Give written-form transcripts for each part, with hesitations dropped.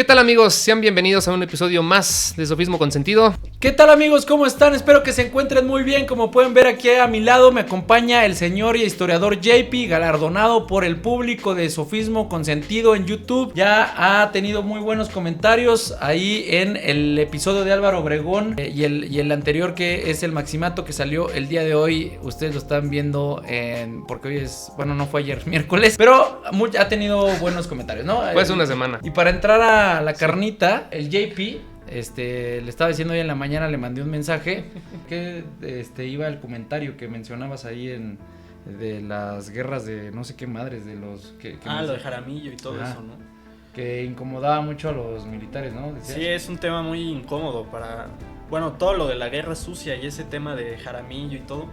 tal amigos? Sean bienvenidos a un episodio más de Sofismo con Sentido. ¿Qué tal amigos? ¿Cómo están? Espero que se encuentren muy bien. Como pueden ver aquí a mi lado me acompaña el señor y historiador JP, galardonado por el público de Sofismo con Sentido en YouTube. Ya ha tenido muy buenos comentarios ahí en el episodio de Álvaro Obregón y el anterior, que es el Maximato, que salió el día de hoy. Ustedes lo están viendo porque hoy es, bueno, no fue ayer, miércoles, pero ha tenido buenos comentarios, ¿no? Pues una semana. Y para entrar a la carnita, el JP, le estaba diciendo hoy en la mañana, le mandé un mensaje que iba el comentario que mencionabas ahí de las guerras de no sé qué madres, de los lo de Jaramillo y todo eso, ¿no? Que incomodaba mucho a los militares, ¿no? Decías. Sí, es un tema muy incómodo todo lo de la guerra sucia y ese tema de Jaramillo y todo.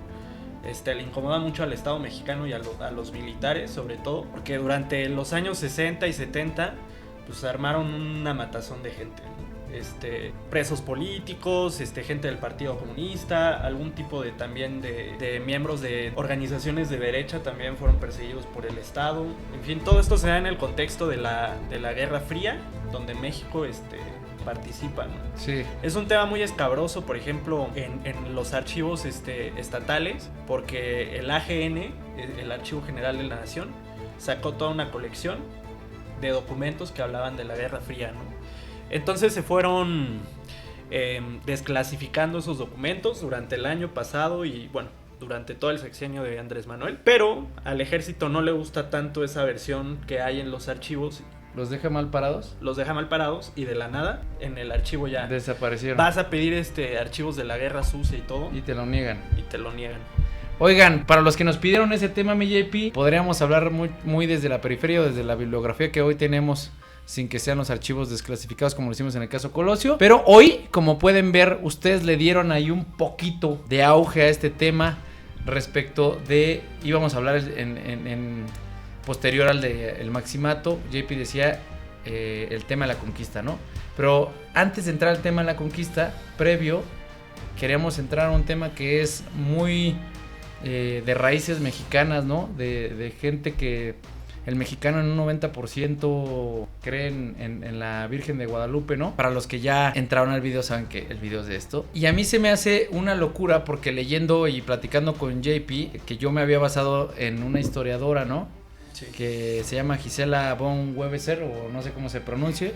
Le incomoda mucho al Estado mexicano y a los militares, sobre todo, porque durante los años 60 y 70 pues armaron una matazón de gente, ¿no? Presos políticos, gente del Partido Comunista, algún tipo de miembros de organizaciones de derecha también fueron perseguidos por el Estado. En fin, todo esto se da en el contexto de la Guerra Fría, donde México participa, ¿no? Sí. Es un tema muy escabroso, por ejemplo, en los archivos estatales, porque el AGN, el Archivo General de la Nación, sacó toda una colección de documentos que hablaban de la Guerra Fría, ¿no? Entonces se fueron desclasificando esos documentos durante el año pasado y bueno, durante todo el sexenio de Andrés Manuel, pero al ejército no le gusta tanto esa versión que hay en los archivos. ¿Los deja mal parados? Los deja mal parados y de la nada en el archivo ya desaparecieron. Vas a pedir archivos de la guerra sucia y todo y te lo niegan. Oigan, para los que nos pidieron ese tema, mi JP, podríamos hablar muy desde la periferia o desde la bibliografía que hoy tenemos, sin que sean los archivos desclasificados como lo hicimos en el caso Colosio. Pero hoy, como pueden ver, ustedes le dieron ahí un poquito de auge a este tema respecto de... Íbamos a hablar en posterior al de el Maximato. JP decía el tema de la conquista, ¿no? Pero antes de entrar al tema de la conquista, previo, queríamos entrar a un tema que es muy de raíces mexicanas, ¿no? De gente que... El mexicano en un 90% cree en la Virgen de Guadalupe, ¿no? Para los que ya entraron al video saben que el video es de esto. Y a mí se me hace una locura porque leyendo y platicando con JP, que yo me había basado en una historiadora, ¿no? Sí. Que se llama Gisela von Webeser, o no sé cómo se pronuncie,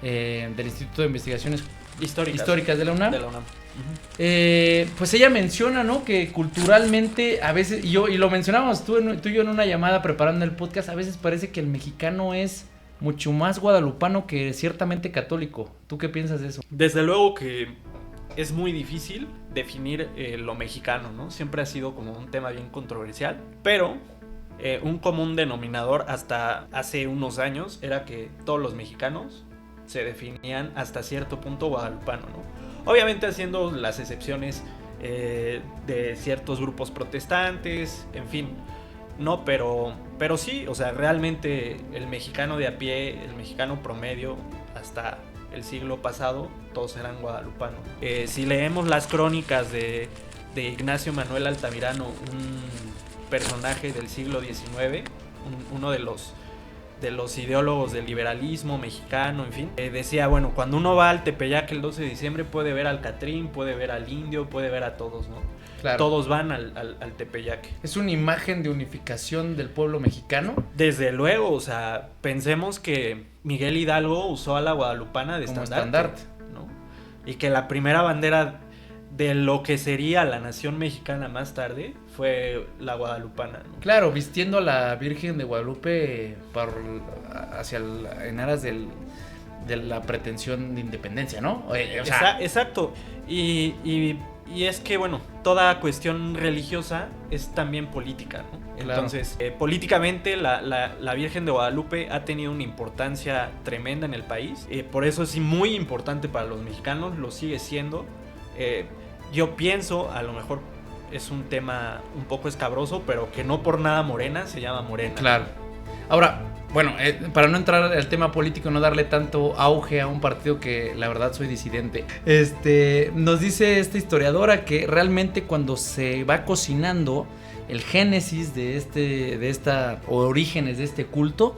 del Instituto de Investigaciones Históricas de la UNAM. Pues ella menciona, ¿no? Que culturalmente a veces, y lo mencionábamos tú y yo en una llamada preparando el podcast, a veces parece que el mexicano es mucho más guadalupano que ciertamente católico. ¿Tú qué piensas de eso? Desde luego que es muy difícil definir lo mexicano, ¿no? Siempre ha sido como un tema bien controversial, pero un común denominador hasta hace unos años era que todos los mexicanos se definían hasta cierto punto guadalupano, ¿no? Obviamente haciendo las excepciones de ciertos grupos protestantes, en fin, no, pero sí, o sea, realmente el mexicano de a pie, el mexicano promedio, hasta el siglo pasado, todos eran guadalupanos. Si leemos las crónicas de Ignacio Manuel Altamirano, un personaje del siglo XIX, uno de los ideólogos del liberalismo mexicano, en fin, decía, bueno, cuando uno va al Tepeyac el 12 de diciembre puede ver al Catrín, puede ver al Indio, puede ver a todos, ¿no? Claro. Todos van al Tepeyac. ¿Es una imagen de unificación del pueblo mexicano? Desde luego, o sea, pensemos que Miguel Hidalgo usó a la guadalupana de estandarte, ¿no? Y que la primera bandera de lo que sería la nación mexicana más tarde fue la guadalupana, ¿no? Claro, vistiendo a la Virgen de Guadalupe en aras de la pretensión de independencia, ¿no? O sea, exacto. Y es que, bueno, toda cuestión religiosa es también política, ¿no? Claro. Entonces, políticamente la Virgen de Guadalupe ha tenido una importancia tremenda en el país. Por eso es muy importante para los mexicanos, lo sigue siendo. Yo pienso, a lo mejor es un tema un poco escabroso, pero que no por nada Morena se llama Morena. Claro. Ahora, bueno, para no entrar al tema político, no darle tanto auge a un partido que la verdad soy disidente, nos dice esta historiadora que realmente cuando se va cocinando el génesis de orígenes de este culto,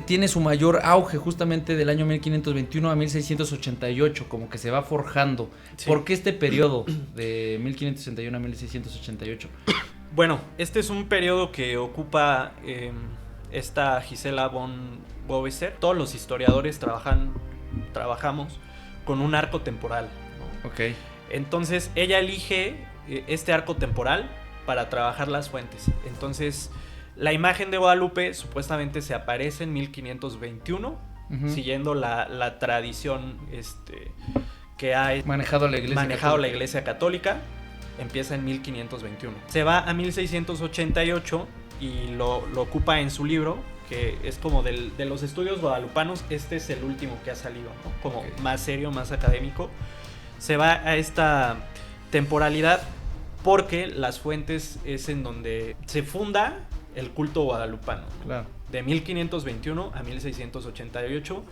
tiene su mayor auge justamente del año 1521 a 1688, como que se va forjando. Sí. ¿Por qué este periodo de 1561 a 1688? Bueno, este es un periodo que ocupa esta Gisela von Boeser. Todos los historiadores trabajamos con un arco temporal, ¿no? Ok. Entonces ella elige este arco temporal para trabajar las fuentes. Entonces la imagen de Guadalupe supuestamente se aparece en 1521, siguiendo la tradición que ha manejado la Iglesia Católica. Empieza en 1521. Se va a 1688 y lo ocupa en su libro, que es como de los estudios guadalupanos. Este es el último que ha salido, ¿no? Como más serio, más académico. Se va a esta temporalidad porque las fuentes es en donde se funda el culto guadalupano, ¿no? Claro. De 1521 a 1688,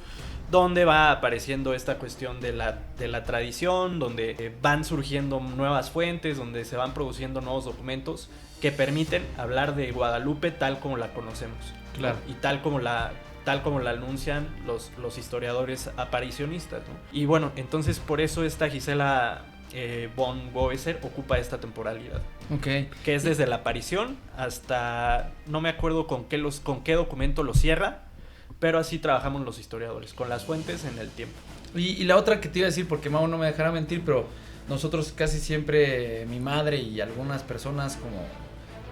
donde va apareciendo esta cuestión de la tradición, donde van surgiendo nuevas fuentes, donde se van produciendo nuevos documentos que permiten hablar de Guadalupe tal como la conocemos. Claro. Y tal como la anuncian los historiadores aparicionistas, ¿no? Y bueno, entonces por eso esta Gisela von Boeser ocupa esta temporalidad. Okay. Que es desde la aparición hasta, no me acuerdo con qué documento lo cierra, pero así trabajamos los historiadores, con las fuentes en el tiempo. Y la otra que te iba a decir, porque Mau no me dejará mentir, pero nosotros casi siempre, mi madre y algunas personas como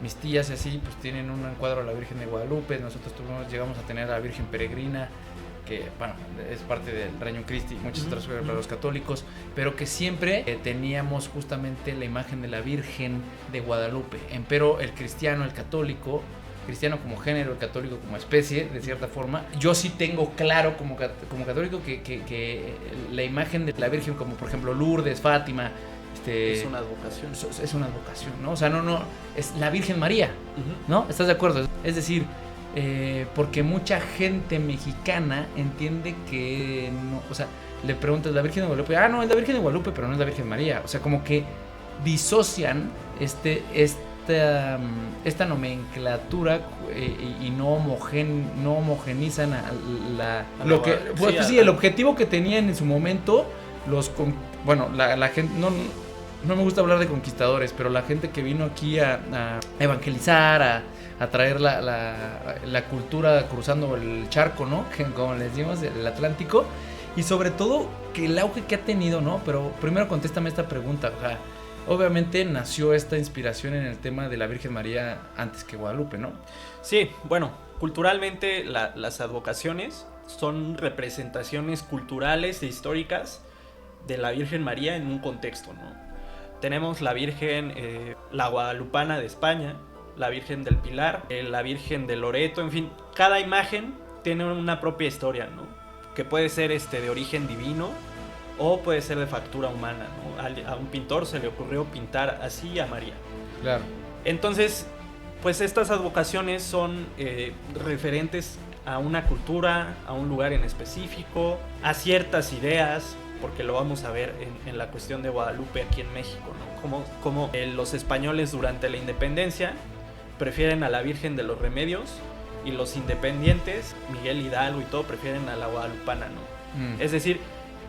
mis tías y así, pues tienen un cuadro de la Virgen de Guadalupe. Nosotros llegamos a tener a la Virgen Peregrina, que bueno, es parte del Regnum Christi, muchas otras cosas para los católicos, pero que siempre teníamos justamente la imagen de la Virgen de Guadalupe. Empero el cristiano, el católico, cristiano como género, el católico como especie, de cierta forma, yo sí tengo claro como católico que la imagen de la Virgen, como por ejemplo Lourdes, Fátima, es una advocación. Es una advocación, ¿no? O sea, no, es la Virgen María, ¿no? ¿Estás de acuerdo? Es decir, porque mucha gente mexicana entiende que no, o sea, le preguntas la Virgen de Guadalupe, no, es la Virgen de Guadalupe, pero no es la Virgen María. O sea, como que disocian esta nomenclatura y no homogenizan el objetivo que tenían en su momento la gente. No me gusta hablar de conquistadores, pero la gente que vino aquí a evangelizar, a traer la cultura cruzando el charco, ¿no? Que, como les decimos, el Atlántico. Y sobre todo, que el auge que ha tenido, ¿no? Pero primero contéstame esta pregunta. O sea, obviamente nació esta inspiración en el tema de la Virgen María antes que Guadalupe, ¿no? Sí, bueno, culturalmente las advocaciones son representaciones culturales e históricas de la Virgen María en un contexto, ¿no? Tenemos la Virgen, la Guadalupana de España, la Virgen del Pilar, la Virgen de Loreto, en fin, cada imagen tiene una propia historia, ¿no? Que puede ser de origen divino o puede ser de factura humana, ¿no? A un pintor se le ocurrió pintar así a María. Claro. Entonces, pues estas advocaciones son referentes a una cultura, a un lugar en específico, a ciertas ideas, porque lo vamos a ver en la cuestión de Guadalupe aquí en México, ¿no? Como los españoles durante la independencia prefieren a la Virgen de los Remedios y los independientes, Miguel Hidalgo y todo, prefieren a la Guadalupana, ¿no? Es decir,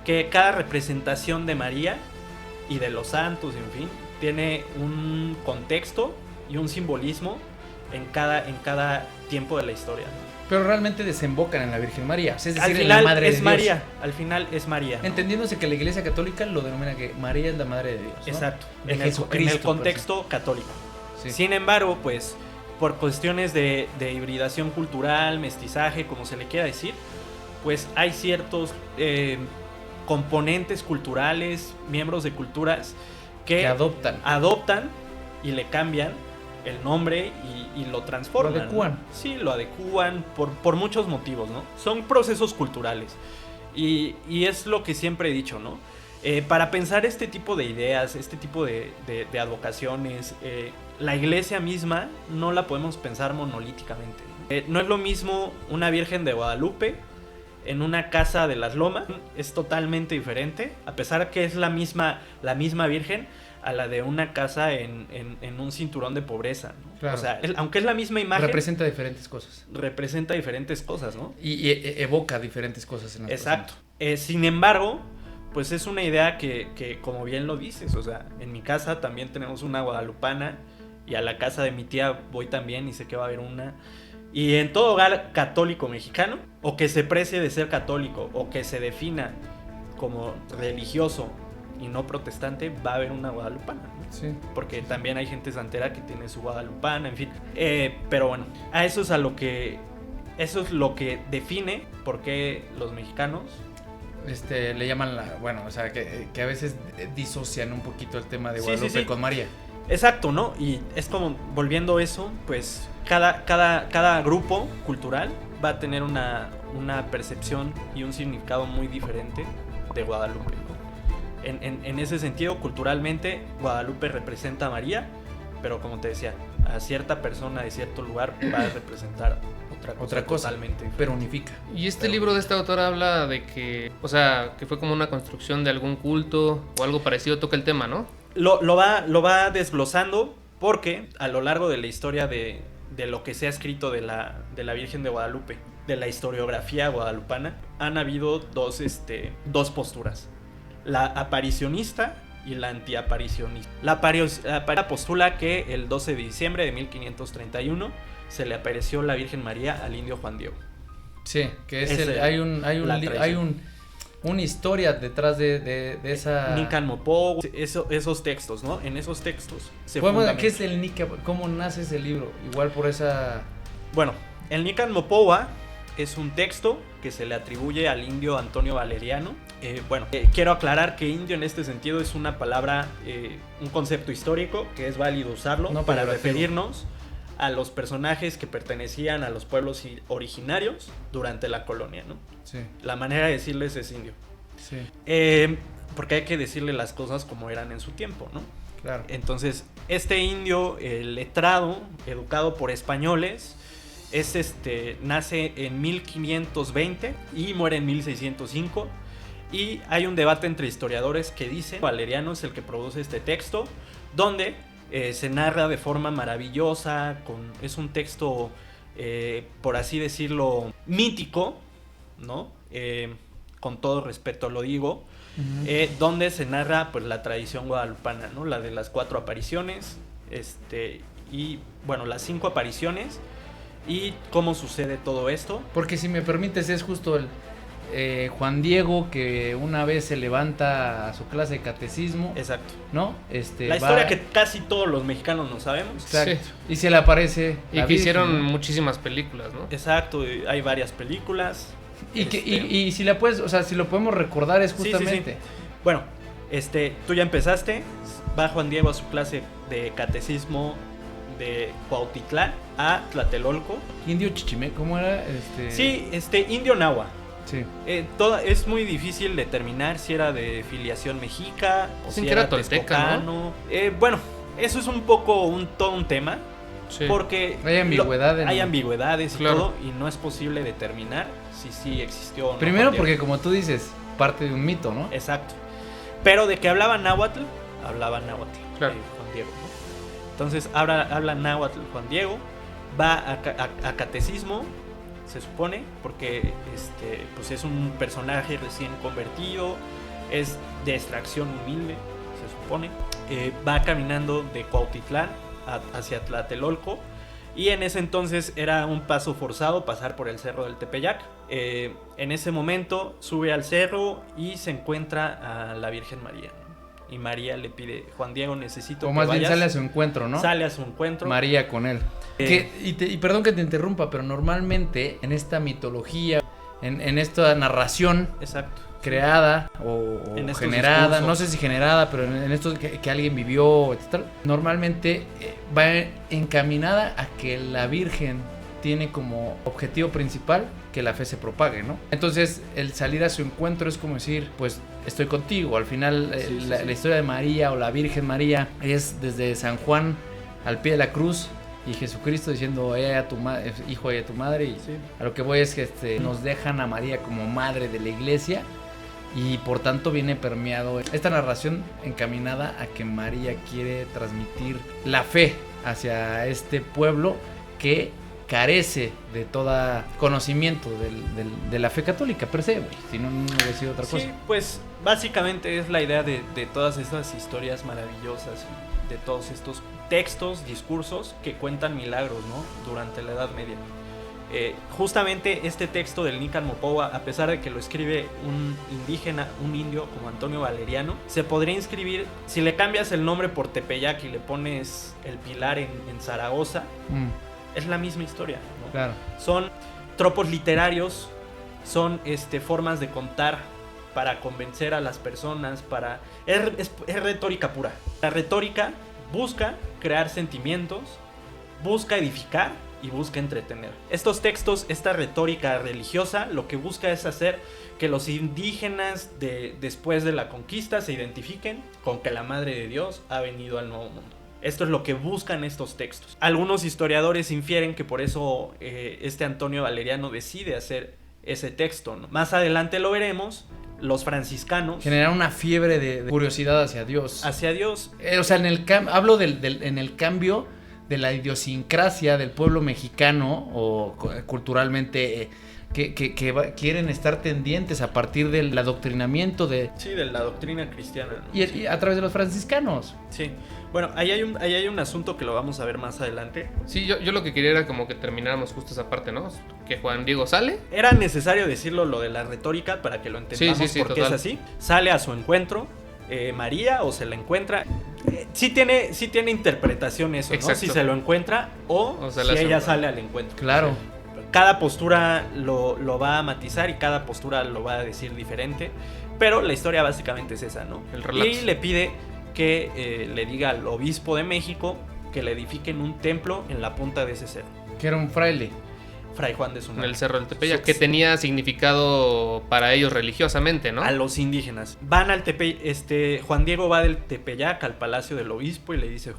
que cada representación de María y de los santos, en fin, tiene un contexto y un simbolismo en cada tiempo de la historia, ¿no? Pero realmente desembocan en la Virgen María. O sea, es decir, al final en la Madre es de María, Dios. al final es María, ¿no? Entendiéndose que la Iglesia Católica lo denomina que María es la Madre de Dios, ¿no? Exacto, De en Jesucristo, el contexto católico. Sí. Sin embargo, pues, por cuestiones de hibridación cultural, mestizaje, como se le quiera decir, pues hay ciertos componentes culturales, miembros de culturas que adoptan y le cambian el nombre y lo transforman. Lo adecúan. ¿no? Sí, lo adecúan por muchos motivos, ¿no? Son procesos culturales. Y es lo que siempre he dicho, ¿no? Para pensar este tipo de ideas, este tipo de advocaciones, la iglesia misma no la podemos pensar monolíticamente. No es lo mismo una Virgen de Guadalupe en una casa de las Lomas, es totalmente diferente, a pesar que es la misma Virgen, a la de una casa en un cinturón de pobreza, ¿no? Claro. O sea, aunque es la misma imagen, Representa diferentes cosas. representa diferentes cosas, ¿no? Y evoca diferentes cosas en las Exacto. Sin embargo, pues es una idea que, como bien lo dices, o sea, en mi casa también tenemos una guadalupana, y a la casa de mi tía voy también y sé que va a haber una. Y en todo hogar católico mexicano, o que se precie de ser católico, o que se defina como religioso y no protestante, va a haber una guadalupana, ¿no? Sí. Porque también hay gente santera que tiene su guadalupana, en fin. Pero bueno, eso es lo que define por qué los mexicanos... Le llaman o sea, que a veces disocian un poquito el tema de Guadalupe sí. con María. Exacto, ¿no? Y es como, volviendo eso, pues cada grupo cultural va a tener una percepción y un significado muy diferente de Guadalupe, ¿no? En ese sentido, culturalmente, Guadalupe representa a María, pero como te decía, a cierta persona de cierto lugar va a representar otra cosa totalmente diferente. Pero unifica. Y este libro de esta autora habla de que, o sea, que fue como una construcción de algún culto o algo parecido, toca el tema, ¿no? Lo va desglosando porque a lo largo de la historia de lo que se ha escrito de la Virgen de Guadalupe, de la historiografía guadalupana, han habido dos posturas: la aparicionista y la antiaparicionista. La postula que el 12 de diciembre de 1531 se le apareció la Virgen María al indio Juan Diego. Sí, que hay una historia detrás de esa... Nican Mopó, esos textos, ¿no? En esos textos se fundamenta. ¿Qué es el Nican? ¿Cómo nace ese libro? Igual por esa... Bueno, el Nican Mopowa es un texto que se le atribuye al indio Antonio Valeriano. Quiero aclarar que indio en este sentido es una palabra, un concepto histórico que es válido usarlo para referirnos a los personajes que pertenecían a los pueblos originarios durante la colonia, ¿no? Sí. La manera de decirles es indio. Sí. Porque hay que decirle las cosas como eran en su tiempo, ¿no? Claro. Entonces, este indio letrado, educado por españoles, nace en 1520 y muere en 1605. Y hay un debate entre historiadores que dicen Valeriano es el que produce este texto, donde se narra de forma maravillosa, es un texto, por así decirlo, mítico, ¿no? Con todo respeto lo digo, donde se narra pues la tradición guadalupana, ¿no? La de las 4 apariciones, y bueno, las 5 apariciones y cómo sucede todo esto. Porque si me permites, es justo el Juan Diego que una vez se levanta a su clase de catecismo. Exacto. ¿No? La historia que casi todos los mexicanos no sabemos. Exacto. Sí. Y se le aparece y que hicieron muchísimas películas, ¿no? Exacto, hay varias películas. Y si la puedes, o sea, si lo podemos recordar es justamente. Sí. Bueno, tú ya empezaste. Va Juan Diego a su clase de catecismo de Cuautitlán a Tlatelolco. Indio Chichimé, ¿cómo era? Sí, indio Nahua. Sí. Es muy difícil determinar si era de filiación mexica o si era tolteca, ¿no? Bueno, eso es un poco todo un tema. Sí. Porque hay ambigüedades. Hay ambigüedades y claro. todo, y no es posible determinar si sí existió o no. Primero porque, como tú dices, parte de un mito, ¿no? Exacto. Pero de que hablaba náhuatl, claro. Juan Diego, ¿no? Entonces habla náhuatl Juan Diego, va a catecismo, se supone, porque pues es un personaje recién convertido, es de extracción humilde, se supone. Va caminando de Cuautitlán hacia Tlatelolco, y en ese entonces era un paso forzado pasar por el cerro del Tepeyac. En ese momento sube al cerro y se encuentra a la Virgen María, ¿no? Y María le pide: Juan Diego, necesito o que más vayas. bien sale a su encuentro, ¿no? Sale a su encuentro. María con él. Y perdón que te interrumpa, pero normalmente en esta mitología, en esta narración, exacto, creada o generada, discursos. No sé si generada, pero en esto que alguien vivió, etc., normalmente va encaminada a que la Virgen tiene como objetivo principal que la fe se propague, ¿no? Entonces, el salir a su encuentro es como decir, pues, estoy contigo. Al final, la historia de María o la Virgen María es desde San Juan al pie de la cruz, y Jesucristo diciendo: a tu hijo y a tu madre. Y a lo que voy es que nos dejan a María como madre de la iglesia, y por tanto viene permeado esta narración encaminada a que María quiere transmitir la fe hacia este pueblo que carece de todo conocimiento de la fe católica per se, güey. Si no, no hubiera sido otra cosa. Sí, pues básicamente es la idea de todas estas historias maravillosas, de todos estos textos, discursos que cuentan milagros, ¿no? Durante la Edad Media. Justamente este texto del Nican Mopowa, a pesar de que lo escribe un indígena, un indio como Antonio Valeriano, se podría inscribir, si le cambias el nombre por Tepeyac y le pones el Pilar en Zaragoza, es la misma historia, ¿no? Claro. Son tropos literarios, son formas de contar para convencer a las personas, es retórica pura. La retórica busca crear sentimientos, busca edificar y busca entretener. Estos textos, esta retórica religiosa, lo que busca es hacer que los indígenas después de la conquista se identifiquen con que la Madre de Dios ha venido al Nuevo Mundo. Esto es lo que buscan estos textos. Algunos historiadores infieren que por eso Antonio Valeriano decide hacer ese texto, ¿no? Más adelante lo veremos. Los franciscanos generar una fiebre de curiosidad hacia Dios. Hacia Dios. O sea, hablo en el cambio de la idiosincrasia del pueblo mexicano o culturalmente que quieren estar tendientes a partir del adoctrinamiento de... Sí, de la doctrina cristiana, ¿no? Y a través de los franciscanos. Sí. Bueno, ahí hay un asunto que lo vamos a ver más adelante. Sí, yo lo que quería era como que termináramos justo esa parte, ¿no? Que Juan Diego sale. Era necesario decirlo lo de la retórica para que lo entendamos, sí, porque total. Es así. Sale a su encuentro María o se la encuentra. Sí tiene interpretación eso, ¿no? Si se lo encuentra o si ella sale al encuentro. Claro. Cada postura lo va a matizar y cada postura lo va a decir diferente, pero la historia básicamente es esa, ¿no? El relato. Y le pide que le diga al obispo de México que le edifiquen un templo en la punta de ese cerro. Que era un fraile. Fray Juan de Zunara. En el cerro del Tepeyac, que tenía significado para ellos religiosamente, ¿no? A los indígenas. Van al Juan Diego va del Tepeyac al palacio del obispo y le dice: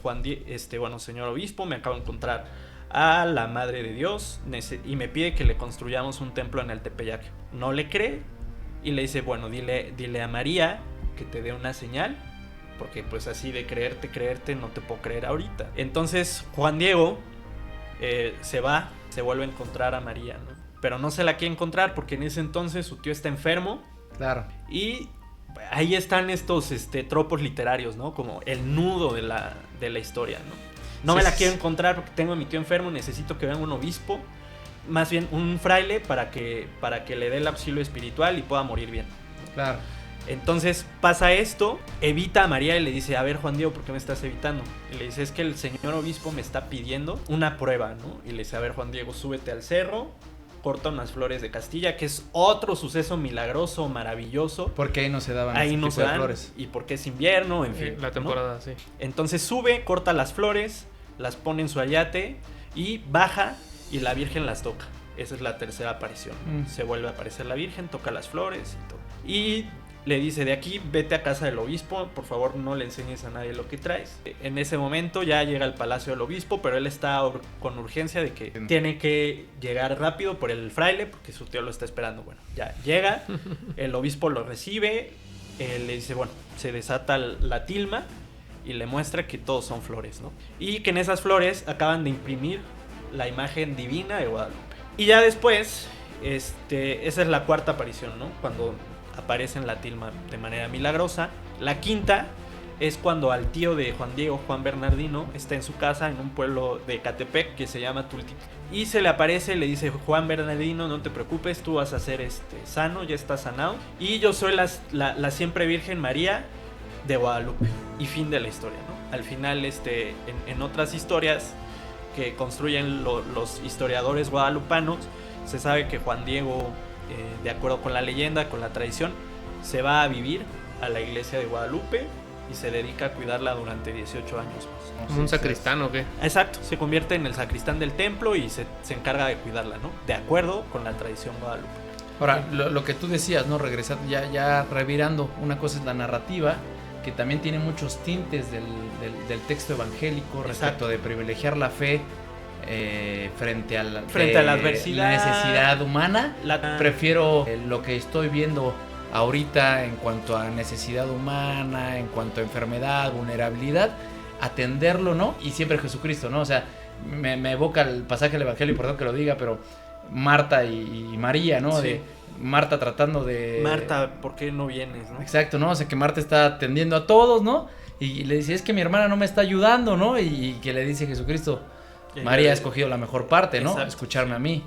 bueno, señor obispo, me acabo de encontrar a la Madre de Dios y me pide que le construyamos un templo en el Tepeyac. No le cree y le dice: bueno, dile a María que te dé una señal, porque pues así de creerte no te puedo creer ahorita. Entonces Juan Diego se vuelve a encontrar a María, ¿no? Pero no se la quiere encontrar porque en ese entonces su tío está enfermo. Claro. Y ahí están estos tropos literarios, ¿no? Como el nudo de la historia, ¿no? No me la quiero encontrar porque tengo a mi tío enfermo, necesito que venga un obispo, más bien un fraile para que le dé el auxilio espiritual y pueda morir bien. Claro. Entonces pasa esto, evita a María y le dice: a ver, Juan Diego, ¿por qué me estás evitando? Y le dice: es que el señor obispo me está pidiendo una prueba, ¿no? Y le dice: a ver, Juan Diego, súbete al cerro, corta unas flores de Castilla, que es otro suceso milagroso, maravilloso. Porque ahí no se daban ahí no se dan, flores. Y porque es invierno, en fin. La temporada, ¿no? sí. Entonces sube, corta las flores, las pone en su ayate y baja y la Virgen las toca. Esa es la tercera aparición. Se vuelve a aparecer la Virgen, toca las flores y todo. Y le dice: de aquí vete a casa del obispo, por favor no le enseñes a nadie lo que traes. En ese momento ya llega al palacio del obispo, pero él está con urgencia de que tiene que llegar rápido por el fraile porque su tío lo está esperando. Bueno, ya llega, el obispo lo recibe, le dice, bueno, se desata la tilma y le muestra que todos son flores, ¿no? Y que en esas flores acaban de imprimir la imagen divina de Guadalupe. Y ya después, esa es la cuarta aparición, ¿no? Cuando aparece en la tilma de manera milagrosa. La quinta es cuando al tío de Juan Diego, Juan Bernardino, está en su casa en un pueblo de Ecatepec que se llama Tultepec. Y se le aparece y le dice: Juan Bernardino, no te preocupes, tú vas a ser sano, ya estás sanado. Y yo soy la siempre Virgen María de Guadalupe. Y fin de la historia, ¿no? Al final, en otras historias que construyen los historiadores guadalupanos, se sabe que Juan Diego, de acuerdo con la leyenda, con la tradición, se va a vivir a la iglesia de Guadalupe y se dedica a cuidarla durante 18 años más. ¿Como un sacristán o qué? Exacto, se convierte en el sacristán del templo y se encarga de cuidarla, ¿no? De acuerdo con la tradición guadalupe. Ahora, lo que tú decías, ¿no? Regresando, ya revirando, una cosa es la narrativa, que también tiene muchos tintes del texto evangélico. Exacto. Respecto de privilegiar la fe frente a la adversidad, la necesidad humana. Prefiero lo que estoy viendo ahorita en cuanto a necesidad humana, en cuanto a enfermedad, vulnerabilidad, atenderlo, ¿no? Y siempre Jesucristo, ¿no? O sea, me evoca el pasaje del Evangelio, perdón que lo diga, pero Marta y María, ¿no? Sí. De Marta tratando de... Marta, ¿por qué no vienes, no? Exacto, ¿no? O sea, que Marta está atendiendo a todos, ¿no? Y le dice, es que mi hermana no me está ayudando, ¿no? Y que le dice Jesucristo, María ha escogido la mejor parte, ¿no? Exacto. Escucharme a mí.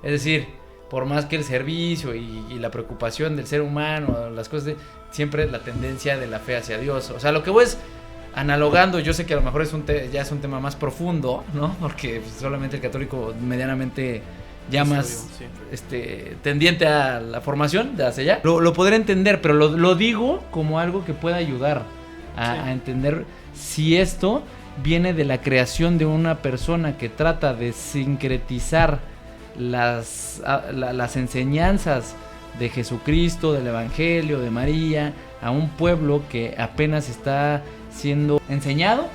Es decir, por más que el servicio y la preocupación del ser humano, las cosas, siempre la tendencia de la fe hacia Dios. O sea, lo que voy es analogando, yo sé que a lo mejor ya es un tema más profundo, ¿no? Porque solamente el católico medianamente ya más tendiente a la formación de hacia allá. Lo podré entender, pero lo digo como algo que pueda ayudar a entender si esto viene de la creación de una persona que trata de sincretizar las enseñanzas de Jesucristo, del Evangelio, de María, a un pueblo que apenas está siendo enseñado.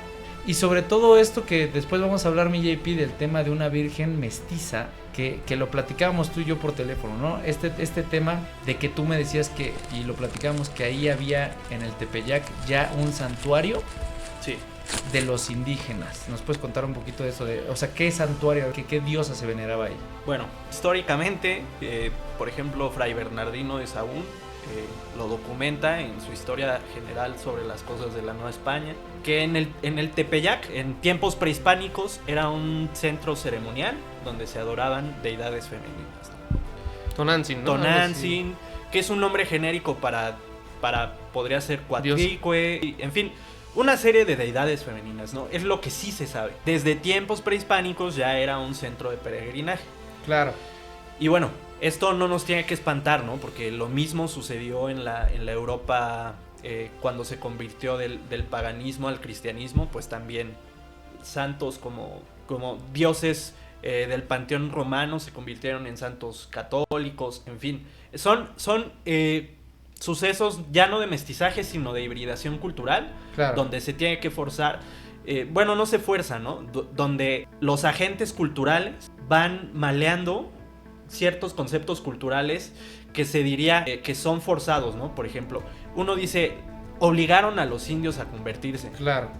Y sobre todo esto que después vamos a hablar, mi JP, del tema de una virgen mestiza, que lo platicábamos tú y yo por teléfono, ¿no? Este tema de que tú me decías que, y lo platicábamos, que ahí había en el Tepeyac ya un santuario de los indígenas. ¿Nos puedes contar un poquito de eso? O sea, ¿qué santuario, qué diosa se veneraba ahí? Bueno, históricamente, por ejemplo, Fray Bernardino de Sahagún lo documenta en su historia general sobre las cosas de la Nueva España, que en el Tepeyac, en tiempos prehispánicos, era un centro ceremonial donde se adoraban deidades femeninas. Tonantzin, ¿no? Tonantzin, que es un nombre genérico para podría ser Coatlicue, en fin, una serie de deidades femeninas, ¿no? Es lo que sí se sabe. Desde tiempos prehispánicos ya era un centro de peregrinaje. Claro. Y bueno, esto no nos tiene que espantar, ¿no? Porque lo mismo sucedió en la Europa cuando se convirtió del paganismo al cristianismo, pues también santos como dioses del panteón romano se convirtieron en santos católicos, en fin. Son sucesos ya no de mestizaje, sino de hibridación cultural, claro, donde se tiene que forzar, bueno, no se fuerza, ¿no? Donde los agentes culturales van maleando ciertos conceptos culturales que se diría que son forzados, ¿no? Por ejemplo, uno dice, obligaron a los indios a convertirse. Claro.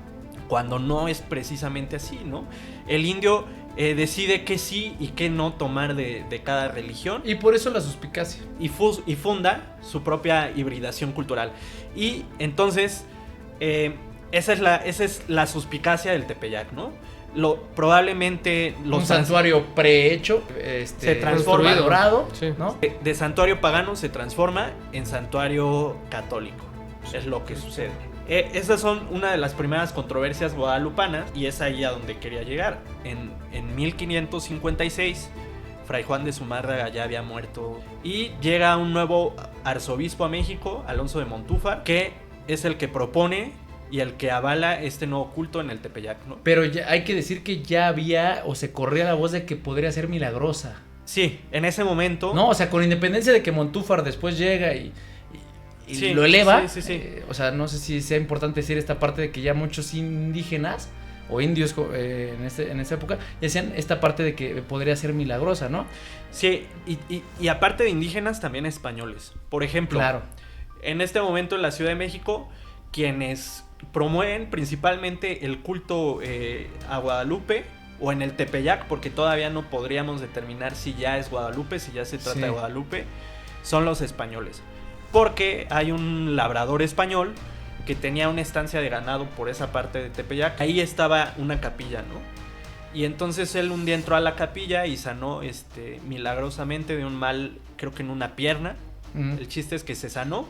Cuando no es precisamente así, ¿no? El indio decide qué sí y qué no tomar de cada religión. Y por eso la suspicacia. Y funda su propia hibridación cultural. Y entonces, esa es la suspicacia del Tepeyac, ¿no? Probablemente un santuario prehecho, se transforma, dorado, sí, ¿no? De santuario pagano se transforma en santuario católico. Es lo que sucede. Esas son una de las primeras controversias guadalupanas y es ahí a donde quería llegar. En 1556, Fray Juan de Zumárraga ya había muerto y llega un nuevo arzobispo a México, Alonso de Montúfar, que es el que propone y el que avala este nuevo culto en el Tepeyac, ¿no? Pero ya hay que decir que ya había o se corría la voz de que podría ser milagrosa. Sí, en ese momento. No, o sea, con independencia de que Montúfar después llega y sí, lo eleva. Sí. O sea, no sé si sea importante decir esta parte de que ya muchos indígenas o indios en esa época ya decían esta parte de que podría ser milagrosa, ¿no? Sí, y aparte de indígenas, también españoles. Por ejemplo, claro, en este momento en la Ciudad de México, quienes promueven principalmente el culto a Guadalupe o en el Tepeyac, porque todavía no podríamos determinar si ya es Guadalupe, si ya se trata de Guadalupe, son los españoles. Porque hay un labrador español que tenía una estancia de ganado por esa parte de Tepeyac. Ahí estaba una capilla, ¿no? Y entonces él un día entró a la capilla y sanó milagrosamente de un mal, creo que en una pierna. El chiste es que se sanó.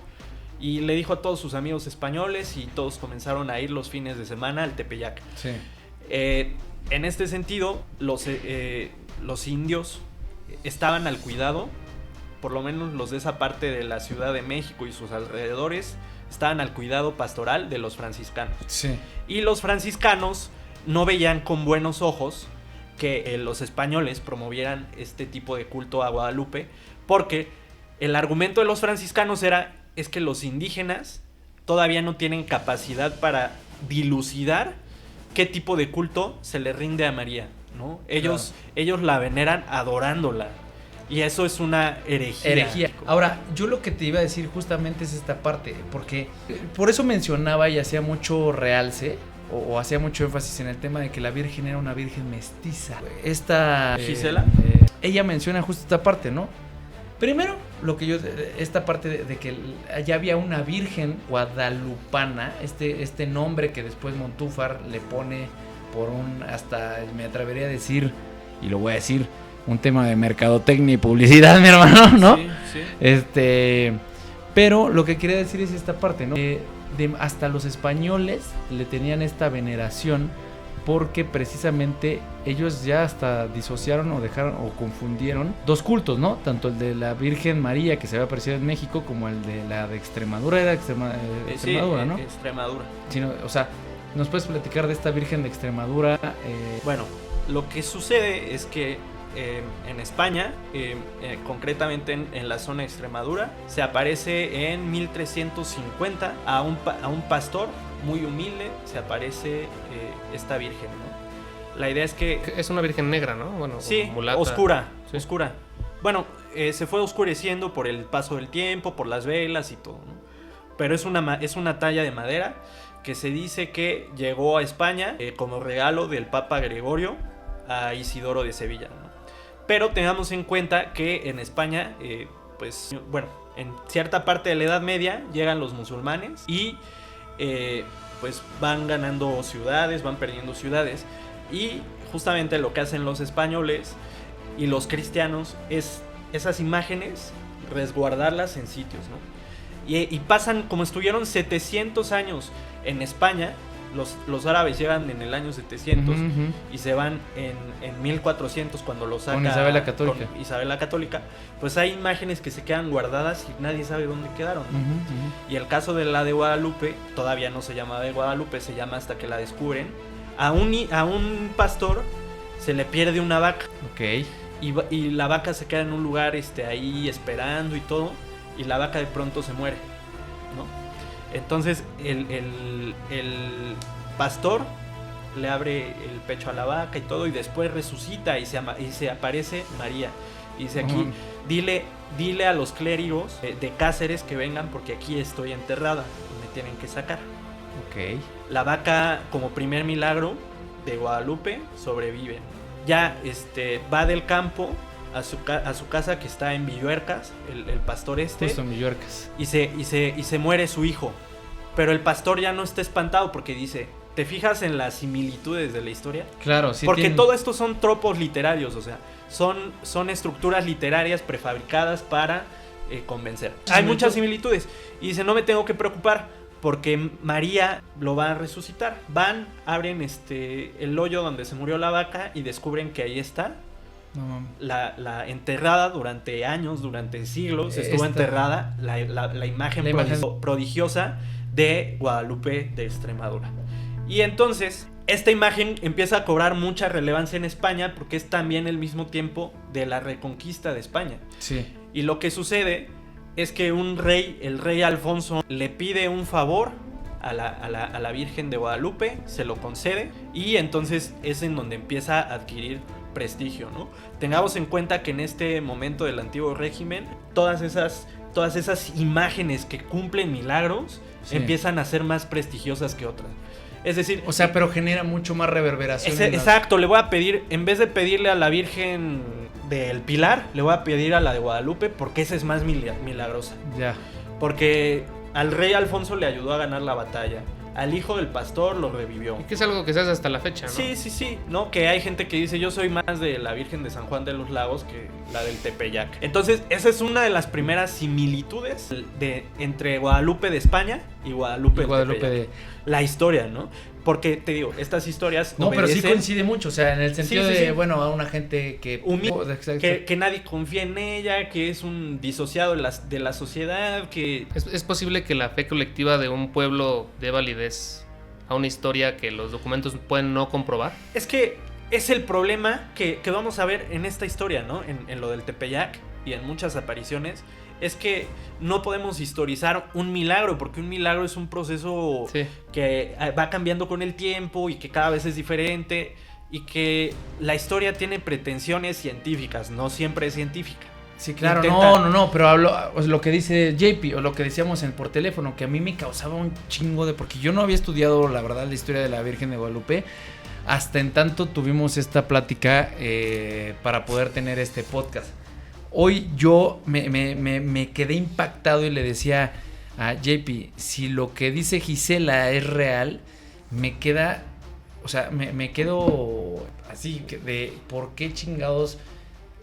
Y le dijo a todos sus amigos españoles y todos comenzaron a ir los fines de semana al Tepeyac. Sí. En este sentido, los indios estaban al cuidado, por lo menos los de esa parte de la Ciudad de México y sus alrededores, estaban al cuidado pastoral de los franciscanos. Sí. Y los franciscanos no veían con buenos ojos que los españoles promovieran este tipo de culto a Guadalupe, porque el argumento de los franciscanos es que los indígenas todavía no tienen capacidad para dilucidar qué tipo de culto se le rinde a María, ¿no? Ellos la veneran adorándola. Y eso es una herejía. Ahora, yo lo que te iba a decir justamente es esta parte, porque por eso mencionaba y hacía mucho realce o hacía mucho énfasis en el tema de que la Virgen era una Virgen mestiza. Esta Gisela, ella menciona justo esta parte, ¿no? Primero, esta parte de que ya había una Virgen guadalupana, este nombre que después Montúfar le pone hasta me atrevería a decir, y lo voy a decir, un tema de mercadotecnia y publicidad, mi hermano, ¿no? Sí. Pero lo que quería decir es esta parte, ¿no? Hasta los españoles le tenían esta veneración porque precisamente ellos ya hasta disociaron o dejaron o confundieron dos cultos, ¿no? Tanto el de la Virgen María que se había aparecido en México como el de la de Extremadura, era Extremadura, ¿no? Extremadura. Sino, o sea, ¿nos puedes platicar de esta Virgen de Extremadura? Bueno, lo que sucede es que en España, concretamente en la zona de Extremadura, se aparece en 1350 a un pastor muy humilde, se aparece esta virgen, ¿no? La idea es que... Es una virgen negra, ¿no? Bueno, sí, mulata. oscura. Sí. Bueno, se fue oscureciendo por el paso del tiempo, por las velas y todo, ¿no? Pero es una talla de madera que se dice que llegó a España como regalo del Papa Gregorio a Isidoro de Sevilla, ¿no? Pero tengamos en cuenta que en España, pues, bueno, en cierta parte de la Edad Media llegan los musulmanes y pues van ganando ciudades, van perdiendo ciudades, y justamente lo que hacen los españoles y los cristianos es esas imágenes resguardarlas en sitios, ¿no? Y pasan, como estuvieron 700 años en España, los árabes llegan en el año 700 y se van en 1400 cuando los saca con Isabel la Católica. Con Isabel la Católica, pues hay imágenes que se quedan guardadas y nadie sabe dónde quedaron, ¿no? Y el caso de la de Guadalupe, todavía no se llama de Guadalupe, se llama hasta que la descubren. A un pastor se le pierde una vaca. Ok. Y la vaca se queda en un lugar ahí esperando y todo, y la vaca de pronto se muere, ¿no? Entonces el pastor le abre el pecho a la vaca y todo, y después resucita y se aparece María. Y dice aquí, dile a los clérigos de Cáceres que vengan porque aquí estoy enterrada y me tienen que sacar. Ok. La vaca, como primer milagro de Guadalupe, sobrevive. Ya va del campo a su casa, que está en Villuercas, el pastor Justo en Villuercas. y se muere su hijo. Pero el pastor ya no está espantado porque dice, ¿te fijas en las similitudes de la historia? Claro, sí. Porque todo esto son tropos literarios, o sea, son estructuras literarias prefabricadas para convencer. Hay muchas similitudes. Y dice, no me tengo que preocupar porque María lo va a resucitar. Van, abren el hoyo donde se murió la vaca y descubren que ahí está. No. La enterrada durante años, durante siglos, estuvo enterrada la imagen prodigiosa de Guadalupe de Extremadura. Y entonces esta imagen empieza a cobrar mucha relevancia en España porque es también el mismo tiempo de la reconquista de España. Sí. Y lo que sucede es que el rey Alfonso, le pide un favor a la Virgen de Guadalupe, se lo concede, y entonces es en donde empieza a adquirir prestigio, ¿no? Tengamos en cuenta que en este momento del antiguo régimen, todas esas imágenes que cumplen milagros empiezan a ser más prestigiosas que otras. Es decir, o sea, pero genera mucho más reverberación. Exacto, le voy a pedir, en vez de pedirle a la Virgen del Pilar, le voy a pedir a la de Guadalupe porque esa es más milagrosa. Ya. Porque al rey Alfonso le ayudó a ganar la batalla. Al hijo del pastor lo revivió. Y que es algo que se hace hasta la fecha, ¿no? Sí, ¿no? Que hay gente que dice, yo soy más de la Virgen de San Juan de los Lagos que la del Tepeyac. Entonces, esa es una de las primeras similitudes entre Guadalupe de España y Guadalupe de la historia, ¿no? Porque, te digo, estas historias pero sí coincide mucho, o sea, en el sentido de, bueno, a una gente que... que nadie confía en ella, que es un disociado de la sociedad, que... ¿Es posible que la fe colectiva de un pueblo dé validez a una historia que los documentos pueden no comprobar? Es que es el problema que vamos a ver en esta historia, ¿no? En lo del Tepeyac y en muchas apariciones. Es que no podemos historizar un milagro, porque un milagro es un proceso que va cambiando con el tiempo y que cada vez es diferente, y que la historia tiene pretensiones científicas, no siempre es científica. Sí, claro, intenta- no, pero hablo, o sea, lo que dice JP, o lo que decíamos por teléfono, que a mí me causaba un chingo porque yo no había estudiado, la verdad, la historia de la Virgen de Guadalupe, hasta en tanto tuvimos esta plática para poder tener este podcast. Hoy yo me quedé impactado y le decía a JP, si lo que dice Gisela es real, me queda, o sea, me quedo así, de por qué chingados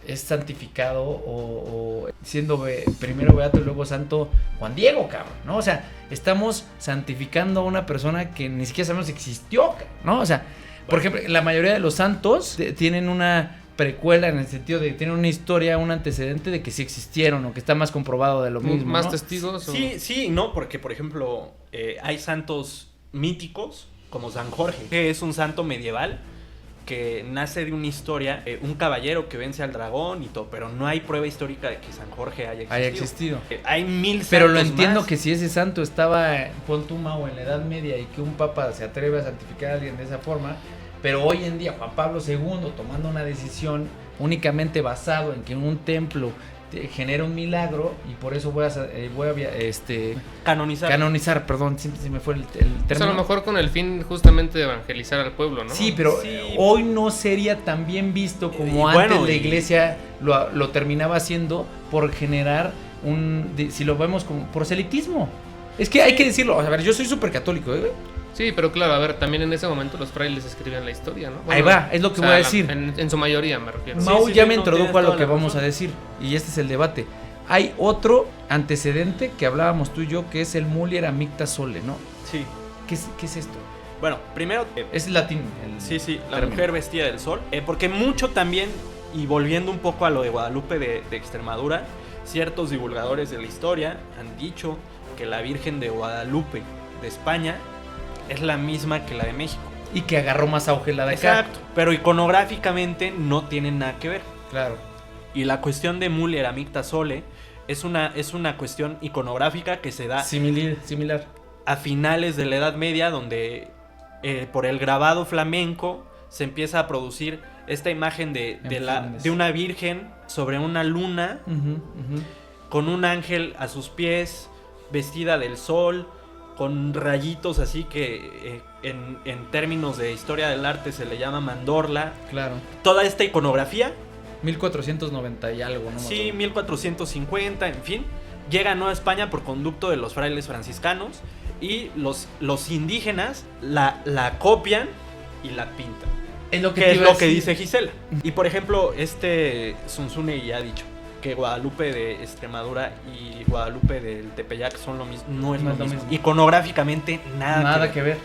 es santificado o siendo primero beato y luego santo Juan Diego, cabrón, ¿no? O sea, estamos santificando a una persona que ni siquiera sabemos si existió, ¿no? O sea, por ejemplo, la mayoría de los santos tienen una precuela en el sentido de que tienen una historia, un antecedente de que sí existieron o que está más comprobado de lo mismo, ¿Más ¿no? testigos? Sí, no, porque por ejemplo hay santos míticos como San Jorge, que es un santo medieval que nace de una historia, un caballero que vence al dragón y todo, pero no hay prueba histórica de que San Jorge haya existido. Hay 1000 santos Pero lo entiendo más. que si ese santo estaba, pon tú, Mau, en la Edad Media y que un papa se atreve a santificar a alguien de esa forma, pero hoy en día Juan Pablo II tomando una decisión únicamente basado en que un templo genera un milagro y por eso voy a canonizar, perdón, siempre se me fue el término. Pues a lo mejor con el fin justamente de evangelizar al pueblo, ¿no? Sí, pero Sí. Hoy no sería tan bien visto como Y antes bueno, la y- iglesia lo terminaba haciendo por generar si lo vemos como proselitismo. Es que hay que decirlo, a ver, yo soy súper católico, ¿eh? Sí, pero claro, a ver, también en ese momento los frailes escribían la historia, ¿no? Ahí va, es lo que voy a decir. En su mayoría me refiero. Mau sí, ya sí, me no, introdujo tienes a lo toda que la vamos razón. a decir y este es el debate. Hay otro antecedente que hablábamos tú y yo que es el Mulier Amicta Sole, ¿no? Sí. ¿Qué es esto? Bueno, primero Es latín. sí, la término. mujer vestida del sol. Porque mucho también, y volviendo un poco a lo de Guadalupe de Extremadura, ciertos divulgadores de la historia han dicho que la Virgen de Guadalupe de España es la misma que la de México. Y que agarró más auge la de acá. Exacto. Pero iconográficamente no tienen nada que ver. Claro. Y la cuestión de Mulier Amicta Sole es una cuestión iconográfica que se da Similar. a finales de la Edad Media, donde por el grabado flamenco se empieza a producir esta imagen de una virgen sobre una luna, con un ángel a sus pies, vestida del sol, con rayitos así que en términos de historia del arte se le llama mandorla. Claro. Toda esta iconografía, 1490 y algo, ¿no? sí, 1450, en fin, llega a Nueva España por conducto de los frailes franciscanos y los indígenas la copian y la pintan. Es lo Que es lo que dice Gisela. Y por ejemplo, Zunzunegui ha dicho que Guadalupe de Extremadura y Guadalupe del Tepeyac son lo mismo. No es lo mismo. Iconográficamente nada que ver.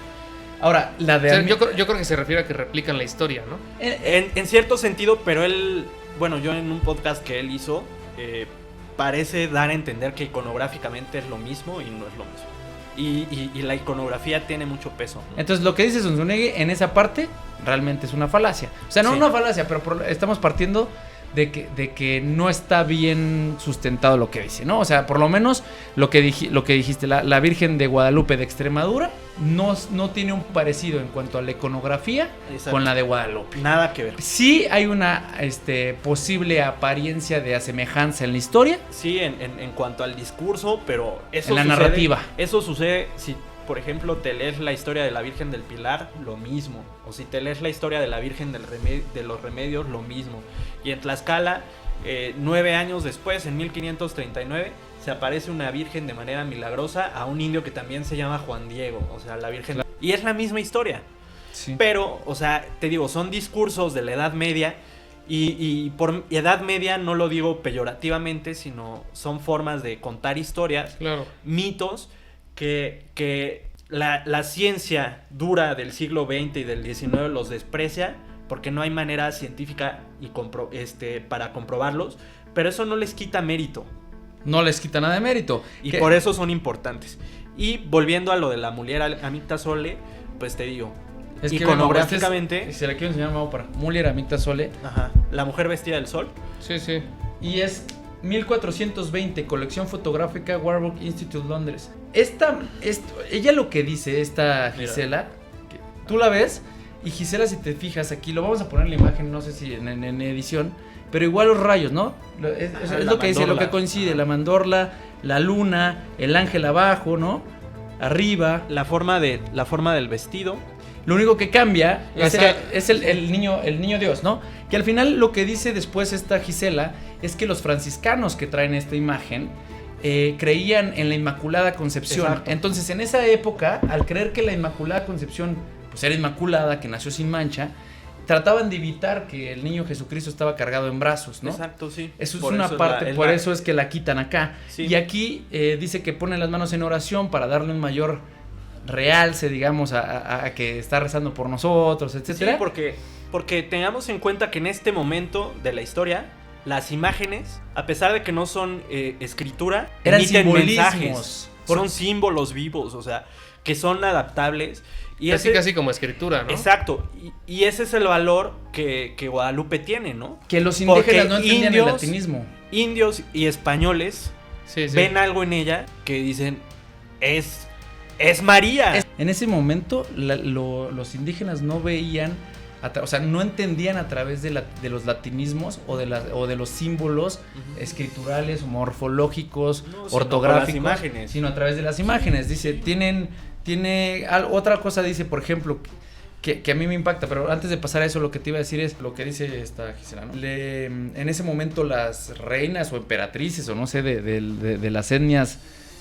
Ahora, la O de sea, yo creo que se refiere a que replican la historia, ¿no? En cierto sentido, pero él, bueno, yo en un podcast que él hizo, parece dar a entender que iconográficamente es lo mismo y no es lo mismo. Y la iconografía tiene mucho peso, ¿no? Entonces, lo que dice Zunzunegui en esa parte realmente es una falacia. O sea, no Sí. una falacia, pero estamos partiendo de que no está bien sustentado lo que dice, ¿no? O sea, por lo menos lo que dijiste, la Virgen de Guadalupe de Extremadura no tiene un parecido en cuanto a la iconografía Exacto. con la de Guadalupe. Nada que ver. Sí hay una posible apariencia de asemejanza en la historia. Sí, en cuanto al discurso, pero eso En la sucede- narrativa. Eso sucede si, por ejemplo, te lees la historia de la Virgen del Pilar, lo mismo. O si te lees la historia de la Virgen de los Remedios, lo mismo. Y en Tlaxcala, 9 años después, en 1539, se aparece una virgen de manera milagrosa a un indio que también se llama Juan Diego. O sea, la Virgen... Y es la misma historia. Sí. Pero, o sea, te digo, son discursos de la Edad Media. Y por Edad Media no lo digo peyorativamente, sino son formas de contar historias, Claro. mitos que la ciencia dura del siglo XX y del XIX los desprecia porque no hay manera científica para comprobarlos, pero eso no les quita mérito No les quita nada de mérito. y por eso son importantes. Y volviendo a lo de la Mulier Amicta Sole, pues te digo, Es que iconográficamente, se la quiero enseñar, Mau, para Mulier Amicta Sole. ajá, la mujer vestida del sol. Sí, sí. Y es 1420, colección fotográfica Warburg Institute, Londres. Ella lo que dice, esta Mira. Gisela, que tú la ves, y Gisela, si te fijas aquí, lo vamos a poner en la imagen, no sé si en edición, pero igual los rayos, ¿no? Es lo que dice, lo que mandorla. coincide, la mandorla, la luna, el ángel abajo, ¿no? Arriba. La forma del vestido. Lo único que cambia es, Acá- el niño Dios, ¿no? Que al final lo que dice después esta Gisela es que los franciscanos que traen esta imagen creían en la Inmaculada Concepción. Exacto. Entonces, en esa época, al creer que la Inmaculada Concepción pues era inmaculada, que nació sin mancha, trataban de evitar que el niño Jesucristo estaba cargado en brazos, ¿no? Exacto, sí. Eso es Por una eso parte, por eso es que la quitan acá. Sí. Y aquí dice que pone las manos en oración para darle un mayor realce, digamos, a que está rezando por nosotros, Sí, etcétera. porque tengamos en cuenta que en este momento de la historia, las imágenes, a pesar de que no son escritura, Eran emiten simbolismos. mensajes. Son símbolos vivos, o sea, que son adaptables. Y Casi, casi como escritura, ¿no? Exacto. Y ese es el valor que Guadalupe tiene, ¿no? Que los Porque indígenas no entendían el indios- latinismo. Indios y españoles Sí, sí. ven algo en ella que dicen, es María. En ese momento los indígenas no veían, o sea, no entendían a través de los latinismos o de los símbolos escriturales, morfológicos, No, sino ortográficos, con las imágenes. sino a través de las imágenes. Dice, otra cosa dice, por ejemplo, que a mí me impacta, pero antes de pasar a eso, lo que te iba a decir es lo que dice esta Gisela, ¿no? En ese momento las reinas o emperatrices, o no sé, de las etnias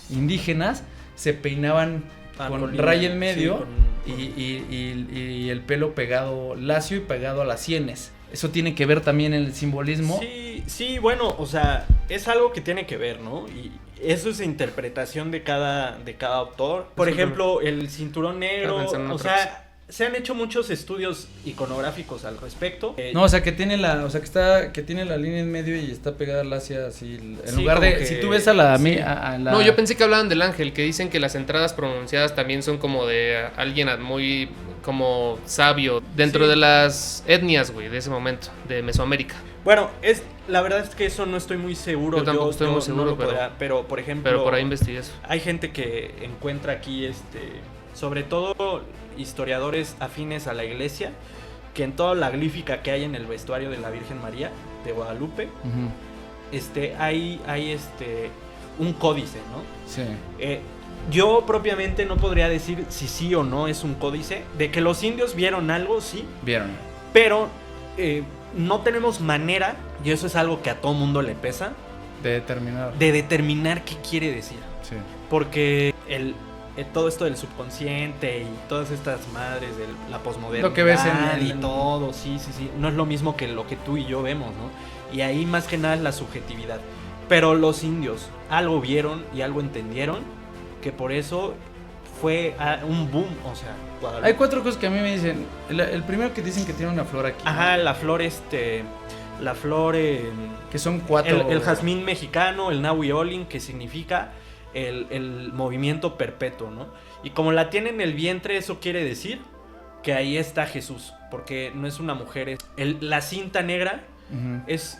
indígenas, se peinaban con línea, raya en medio sí, y el pelo pegado lacio y pegado a las sienes. Eso tiene que ver también en el simbolismo. Sí, bueno, o sea, es algo que tiene que ver, ¿no? Y eso es interpretación de cada autor. Por Sí, ejemplo, el cinturón negro, Estaba pensando en o otra sea, se han hecho muchos estudios iconográficos al respecto. No, o sea, que tiene que tiene la línea en medio y está pegada lacia así. En Sí, lugar como de, que- si tú ves a la, sí. a la- No, yo pensé que hablaban del ángel, que dicen que las entradas pronunciadas también son como de alguien muy como sabio dentro Sí. de las etnias, güey, de ese momento, de Mesoamérica. Bueno, la verdad es que eso no estoy muy seguro. Yo tampoco estoy muy no seguro, lo pero- pero por ejemplo, Pero por ahí investigué eso. hay gente que encuentra aquí, sobre todo historiadores afines a la iglesia, que en toda la glífica que hay en el vestuario de la Virgen María de Guadalupe, Ujú, hay un códice, ¿no? sí. Yo propiamente no podría decir si sí o no es un códice. De que los indios vieron algo, sí, Vieron. pero no tenemos manera, y eso es algo que a todo mundo le pesa, De determinar. de determinar qué quiere decir. Sí. Porque todo esto del subconsciente y todas estas madres de la posmodernidad Lo que ves y todo, sí, no es lo mismo que lo que tú y yo vemos, ¿no? Y ahí más que nada es la subjetividad. Pero los indios algo vieron y algo entendieron, que por eso fue un boom, o sea, Guadalupe. Hay 4 cosas que a mí me dicen. El primero que dicen que tiene una flor aquí. Ajá, la flor, Que son 4. el jazmín mexicano, el Nahui Olin, que significa el movimiento perpetuo, ¿no? Y como la tiene en el vientre, eso quiere decir que ahí está Jesús, porque no es una mujer, la cinta negra Ujú, es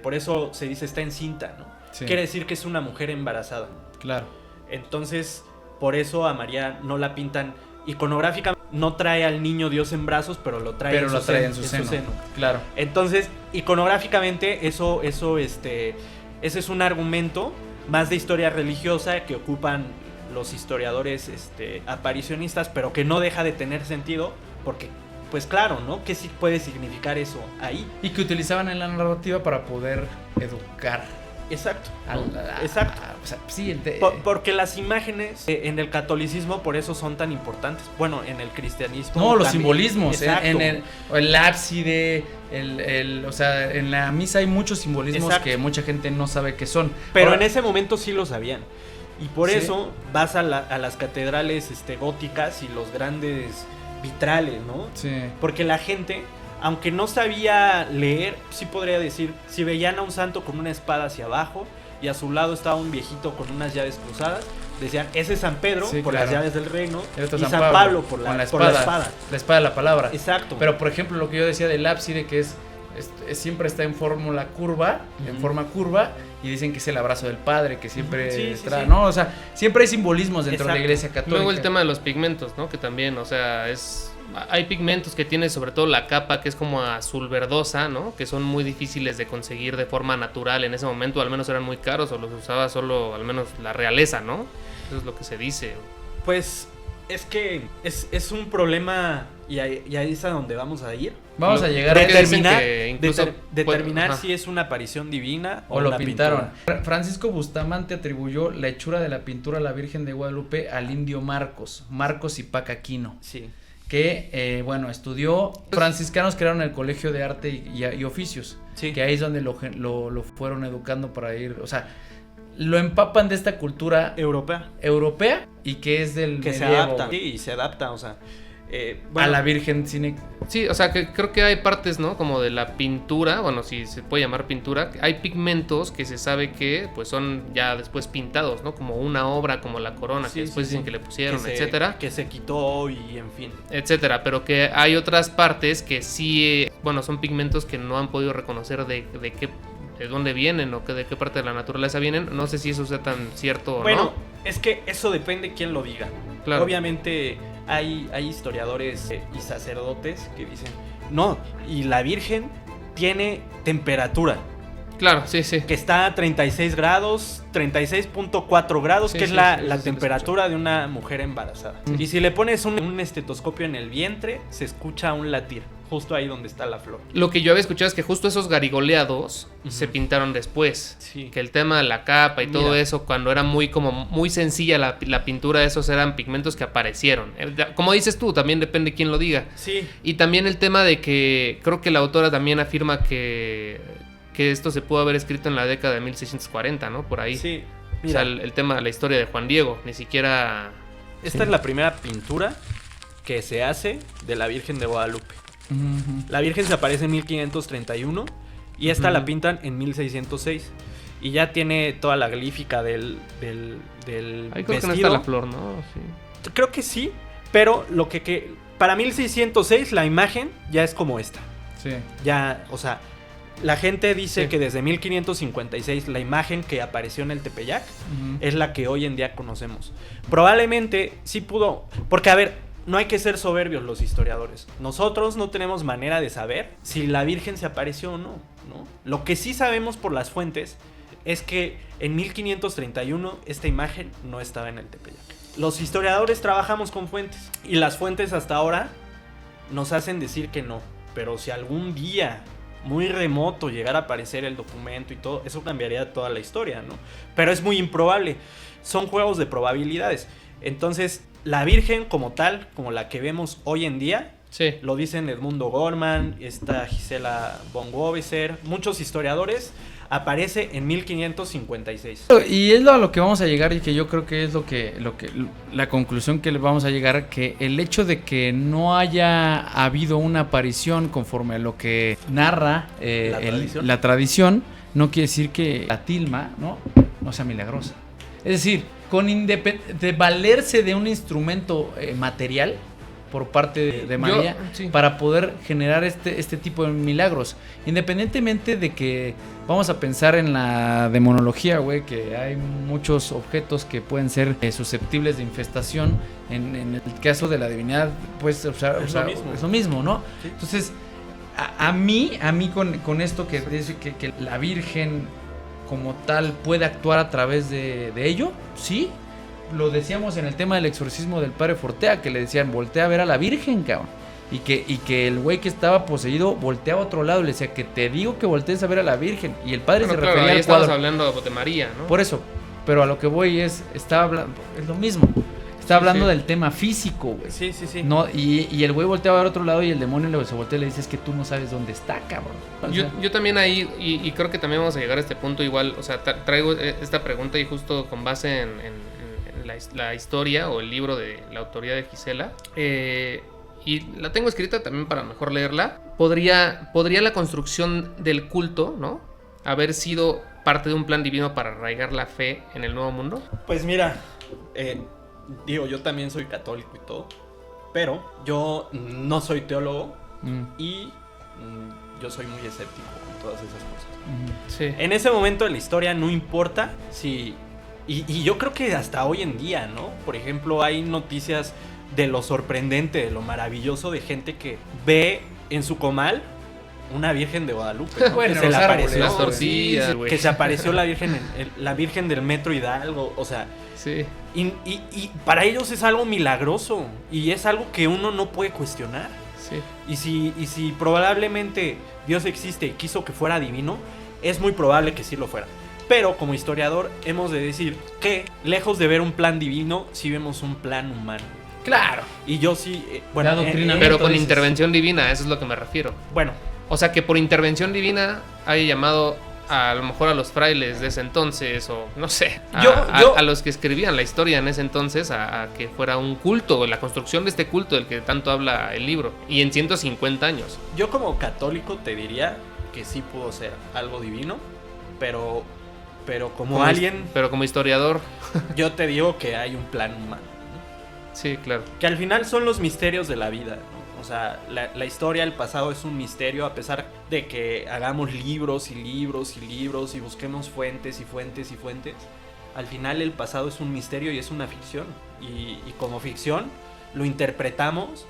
por eso se dice está encinta, ¿no? sí, Quiere decir que es una mujer embarazada. claro. Entonces, por eso a María no la pintan iconográficamente, no trae al niño Dios en brazos, pero lo trae, Pero lo trae en su seno. Claro. Entonces, iconográficamente, ese es un argumento más de historia religiosa que ocupan los historiadores aparicionistas, pero que no deja de tener sentido, porque, pues claro, ¿no? ¿Qué sí puede significar eso ahí? Y que utilizaban en la narrativa para poder educar. Exacto. ¿no? Exacto. Exacto. O sea, sí, Porque las imágenes en el catolicismo por eso son tan importantes. Bueno, en el cristianismo. no, los también. simbolismos. Exacto. En el ábside, o sea, en la misa hay muchos simbolismos Exacto. que mucha gente no sabe qué son. Pero Ahora, en ese momento sí lo sabían. Y por Sí. eso vas a las catedrales góticas y los grandes vitrales, ¿no? Sí. Porque la gente, aunque no sabía leer, sí podría decir, si veían a un santo con una espada hacia abajo y a su lado estaba un viejito con unas llaves cruzadas, decían, ese es San Pedro Sí, por claro. las llaves del reino El otro y San Pablo por la espada. La espada de la palabra. Exacto. Pero por ejemplo, lo que yo decía del ábside, que siempre está en fórmula curva, en Ujú. forma curva, y dicen que es el abrazo del Padre, que siempre Sí, sí, trae, sí. ¿no? O sea, siempre hay simbolismos dentro de la Exacto. iglesia católica. Luego el tema de los pigmentos, ¿no? Que también, o sea, es hay pigmentos que tiene sobre todo la capa, que es como azul verdosa, ¿no? Que son muy difíciles de conseguir de forma natural en ese momento, al menos eran muy caros o los usaba solo al menos la realeza, ¿no? Eso es lo que se dice. Pues es que es un problema y ahí es a donde vamos a ir. Vamos a llegar creo a que dicen determinar, que incluso determinar ajá. si es una aparición divina o lo una pintaron. pintura. Francisco Bustamante atribuyó la hechura de la pintura a la Virgen de Guadalupe al indio Marcos Ipac-Aquino, Sí. que bueno, estudió, franciscanos crearon el Colegio de Arte y Oficios, Sí. que ahí es donde lo fueron educando para ir, o sea, lo empapan de esta cultura europea y que es del Que se medievo, adapta. güey, Sí, y se adapta, o sea. a la Virgen cine. Sí, o sea, que creo que hay partes, ¿no? Como de la pintura, bueno, si se puede llamar pintura, hay pigmentos que se sabe que pues son ya después pintados, ¿no? Como una obra, como la corona, Sí, que después sí, dicen sí. que le pusieron, que etcétera. Que se quitó y en fin. Etcétera, pero que hay otras partes que sí, bueno, son pigmentos que no han podido reconocer de dónde vienen o de qué parte de la naturaleza vienen. No sé si eso sea tan cierto o Bueno, no. es que eso depende quién lo diga. Claro. Obviamente hay historiadores y sacerdotes que dicen, no, y la Virgen tiene temperatura, Claro, sí, sí. que está a 36 grados, 36.4 grados, Sí, que es sí, la sí, sí, lo temperatura de una mujer embarazada. Sí. Y si le pones un estetoscopio en el vientre, se escucha un latir, justo ahí donde está la flor. Lo que yo había escuchado es que justo esos garigoleados Ujú. se pintaron después. Sí. Que el tema de la capa y todo Mira. eso, cuando era muy sencilla la pintura, esos eran pigmentos que aparecieron. Como dices tú, también depende quién lo diga. Sí, Y también el tema de que creo que la autora también afirma que esto se pudo haber escrito en la década de 1640, ¿no? Por ahí. sí. O sea, Mira, el tema de la historia de Juan Diego, ni siquiera... esta es la primera pintura que se hace de la Virgen de Guadalupe. La Virgen se aparece en 1531 y esta Ujú. la pintan en 1606. Y ya tiene toda la glífica del Ahí creo que no vestido. está la flor, ¿no? Sí. Creo que sí, pero lo que para 1606 la imagen ya es como esta. Sí. Ya, o sea, la gente dice Sí. que desde 1556 la imagen que apareció en el Tepeyac es la que hoy en día conocemos. Probablemente sí pudo, porque a ver, no hay que ser soberbios los historiadores. Nosotros no tenemos manera de saber si la Virgen se apareció o no, ¿no? Lo que sí sabemos por las fuentes es que en 1531 esta imagen no estaba en el Tepeyac. Los historiadores trabajamos con fuentes y las fuentes hasta ahora nos hacen decir que no, pero si algún día muy remoto llegara a aparecer el documento y todo, eso cambiaría toda la historia, ¿no? Pero es muy improbable, son juegos de probabilidades. Entonces, la Virgen como tal, como la que vemos hoy en día, Sí. lo dicen Edmundo Gorman, esta Gisela von Gobeser, muchos historiadores, aparece en 1556. Y es a lo que vamos a llegar y que yo creo que es la conclusión que le vamos a llegar, que el hecho de que no haya habido una aparición conforme a lo que narra la tradición, no quiere decir que la tilma no sea milagrosa. Es decir, de valerse de un instrumento material por parte de María sí. para poder generar este tipo de milagros, independientemente de que vamos a pensar en la demonología, güey, que hay muchos objetos que pueden ser susceptibles de infestación. En el caso de la divinidad, pues Es lo mismo, ¿no? Sí. Entonces, a mí con esto que dice que la Virgen como tal puede actuar a través de ello, sí. Lo decíamos en el tema del exorcismo del padre Fortea, que le decían, voltea a ver a la Virgen, cabrón. Y que el güey que estaba poseído volteaba a otro lado, le decía, que te digo que voltees a ver a la Virgen. Y el padre Bueno, se claro, refería ahí al estamos cuadro. hablando de María, ¿no? Por eso, pero a lo que voy es lo mismo. Está hablando sí. del tema físico, güey. Sí, sí, sí. No, y el güey voltea a ver a otro lado y el demonio se voltea y le dice, es que tú no sabes dónde está, cabrón. O sea, Yo también ahí, y creo que también vamos a llegar a este punto igual, o sea, traigo esta pregunta y justo con base en la historia o el libro de la autoría de Gisela, y la tengo escrita también para mejor leerla. ¿Podría la construcción del culto, ¿no?, haber sido parte de un plan divino para arraigar la fe en el Nuevo Mundo? Pues mira, digo, yo también soy católico y todo, pero yo no soy teólogo y yo soy muy escéptico con todas esas cosas. Sí. En ese momento de la historia no importa si... Y yo creo que hasta hoy en día, ¿no? Por ejemplo, hay noticias de lo sorprendente, de lo maravilloso de gente que ve en su comal una Virgen de Guadalupe, ¿no? Bueno, que se le los árboles, apareció, las tortillas, güey. que se apareció la Virgen del Metro Hidalgo, o sea, Sí. y para ellos es algo milagroso y es algo que uno no puede cuestionar. Sí. Y si probablemente Dios existe y quiso que fuera divino, es muy probable que sí lo fuera. Pero como historiador hemos de decir que lejos de ver un plan divino, sí vemos un plan humano. Claro. Y yo sí, La doctrina, Pero con dices. intervención divina, eso es lo que me refiero. bueno, O sea, que por intervención divina haya llamado a lo mejor a los frailes de ese entonces, o no sé, a los que escribían la historia en ese entonces, a que fuera un culto, la construcción de este culto del que tanto habla el libro, y en 150 años. yo como católico te diría que sí pudo ser algo divino, pero como alguien, Pero como historiador, yo te digo que hay un plan humano, ¿no? sí, claro. Que al final son los misterios de la vida, ¿no? O sea, la historia, el pasado es un misterio, a pesar de que hagamos libros y libros y libros y busquemos fuentes y fuentes y fuentes. Al final el pasado es un misterio y es una ficción. Y como ficción lo interpretamos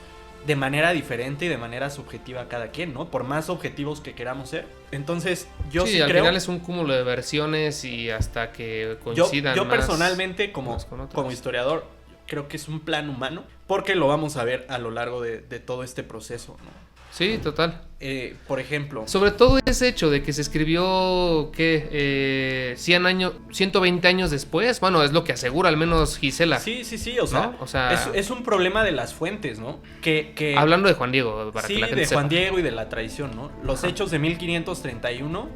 de manera diferente y de manera subjetiva a cada quien, ¿no? Por más objetivos que queramos ser. Entonces, yo sí al creo... final es un cúmulo de versiones y hasta que coincidan Yo más personalmente, como unas con otras. historiador, creo que es un plan humano, porque lo vamos a ver a lo largo de todo este proceso, ¿no? Sí, total. Por ejemplo, Sobre todo ese hecho de que se escribió, ¿qué? 120 años después. Bueno, es lo que asegura al menos Gisela. sí, o sea, ¿no? O sea, es un problema de las fuentes, ¿no? Que hablando de Juan Diego, para sí, que la gente de sepa. Juan Diego y de la tradición, ¿no? Los hechos de 1531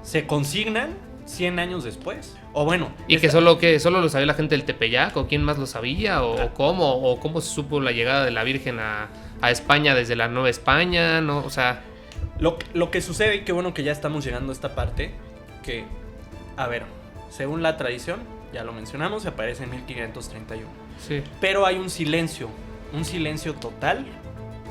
se consignan 100 años después. O bueno... Y que solo lo sabía la gente del Tepeyac, o quién más lo sabía, o cómo se supo la llegada de la Virgen a España desde la Nueva España, ¿no? O sea, Lo que sucede, y qué bueno que ya estamos llegando a esta parte, que, a ver, según la tradición, ya lo mencionamos, se aparece en 1531. sí. Pero hay un silencio total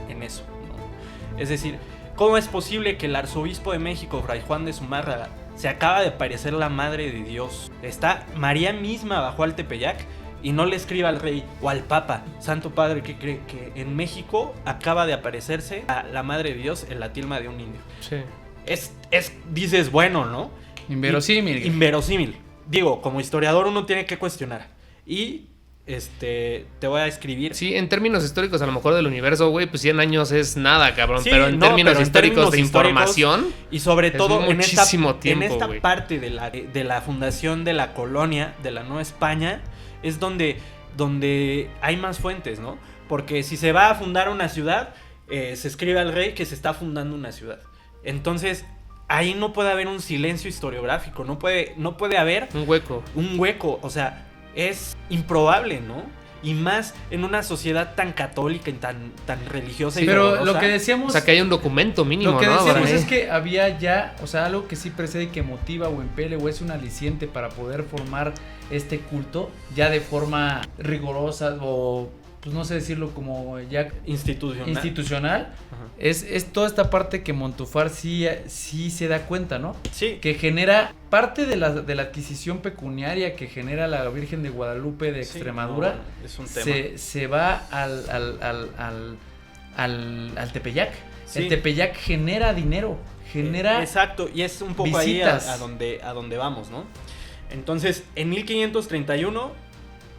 en eso, ¿no? Es decir, ¿cómo es posible que el arzobispo de México, Fray Juan de Zumárraga, se acaba de aparecer la Madre de Dios? Está María misma bajó al Tepeyac y no le escriba al rey o al papa: Santo Padre, ¿qué cree? Que en México acaba de aparecerse a la Madre de Dios en la tilma de un indio. Sí. Dices, bueno, ¿no? Inverosímil. Inverosímil. Digo, como historiador uno tiene que cuestionar. Y te voy a escribir. Sí, en términos históricos, a lo mejor del universo, güey, pues 100 años es nada, cabrón. Sí, pero en no, términos pero en históricos términos de históricos, información, y sobre es todo muchísimo tiempo, en esta güey. parte de la fundación de la colonia de la Nueva España es donde hay más fuentes, ¿no? Porque si se va a fundar una ciudad, se escribe al rey que se está fundando una ciudad. Entonces, ahí no puede haber un silencio historiográfico, no puede haber un hueco. un hueco, o sea, es improbable, ¿no? Y más en una sociedad tan católica y tan religiosa y Pero fervorosa. lo que decíamos... O sea, que hay un documento mínimo, Lo que ¿no? decíamos Para- es que había ya, o sea, algo que sí precede y que motiva o impele o es un aliciente para poder formar este culto ya de forma rigurosa o, pues no sé decirlo, como ya institucional. Ajá. Es toda esta parte que Montufar sí se da cuenta, ¿no? Sí. Que genera parte de la adquisición pecuniaria que genera la Virgen de Guadalupe de Sí, Extremadura. no, es un tema. Se va al Tepeyac. Sí. El Tepeyac genera dinero, genera... Exacto, y es un poco visitas. ahí a donde vamos, ¿no? Entonces, en 1531,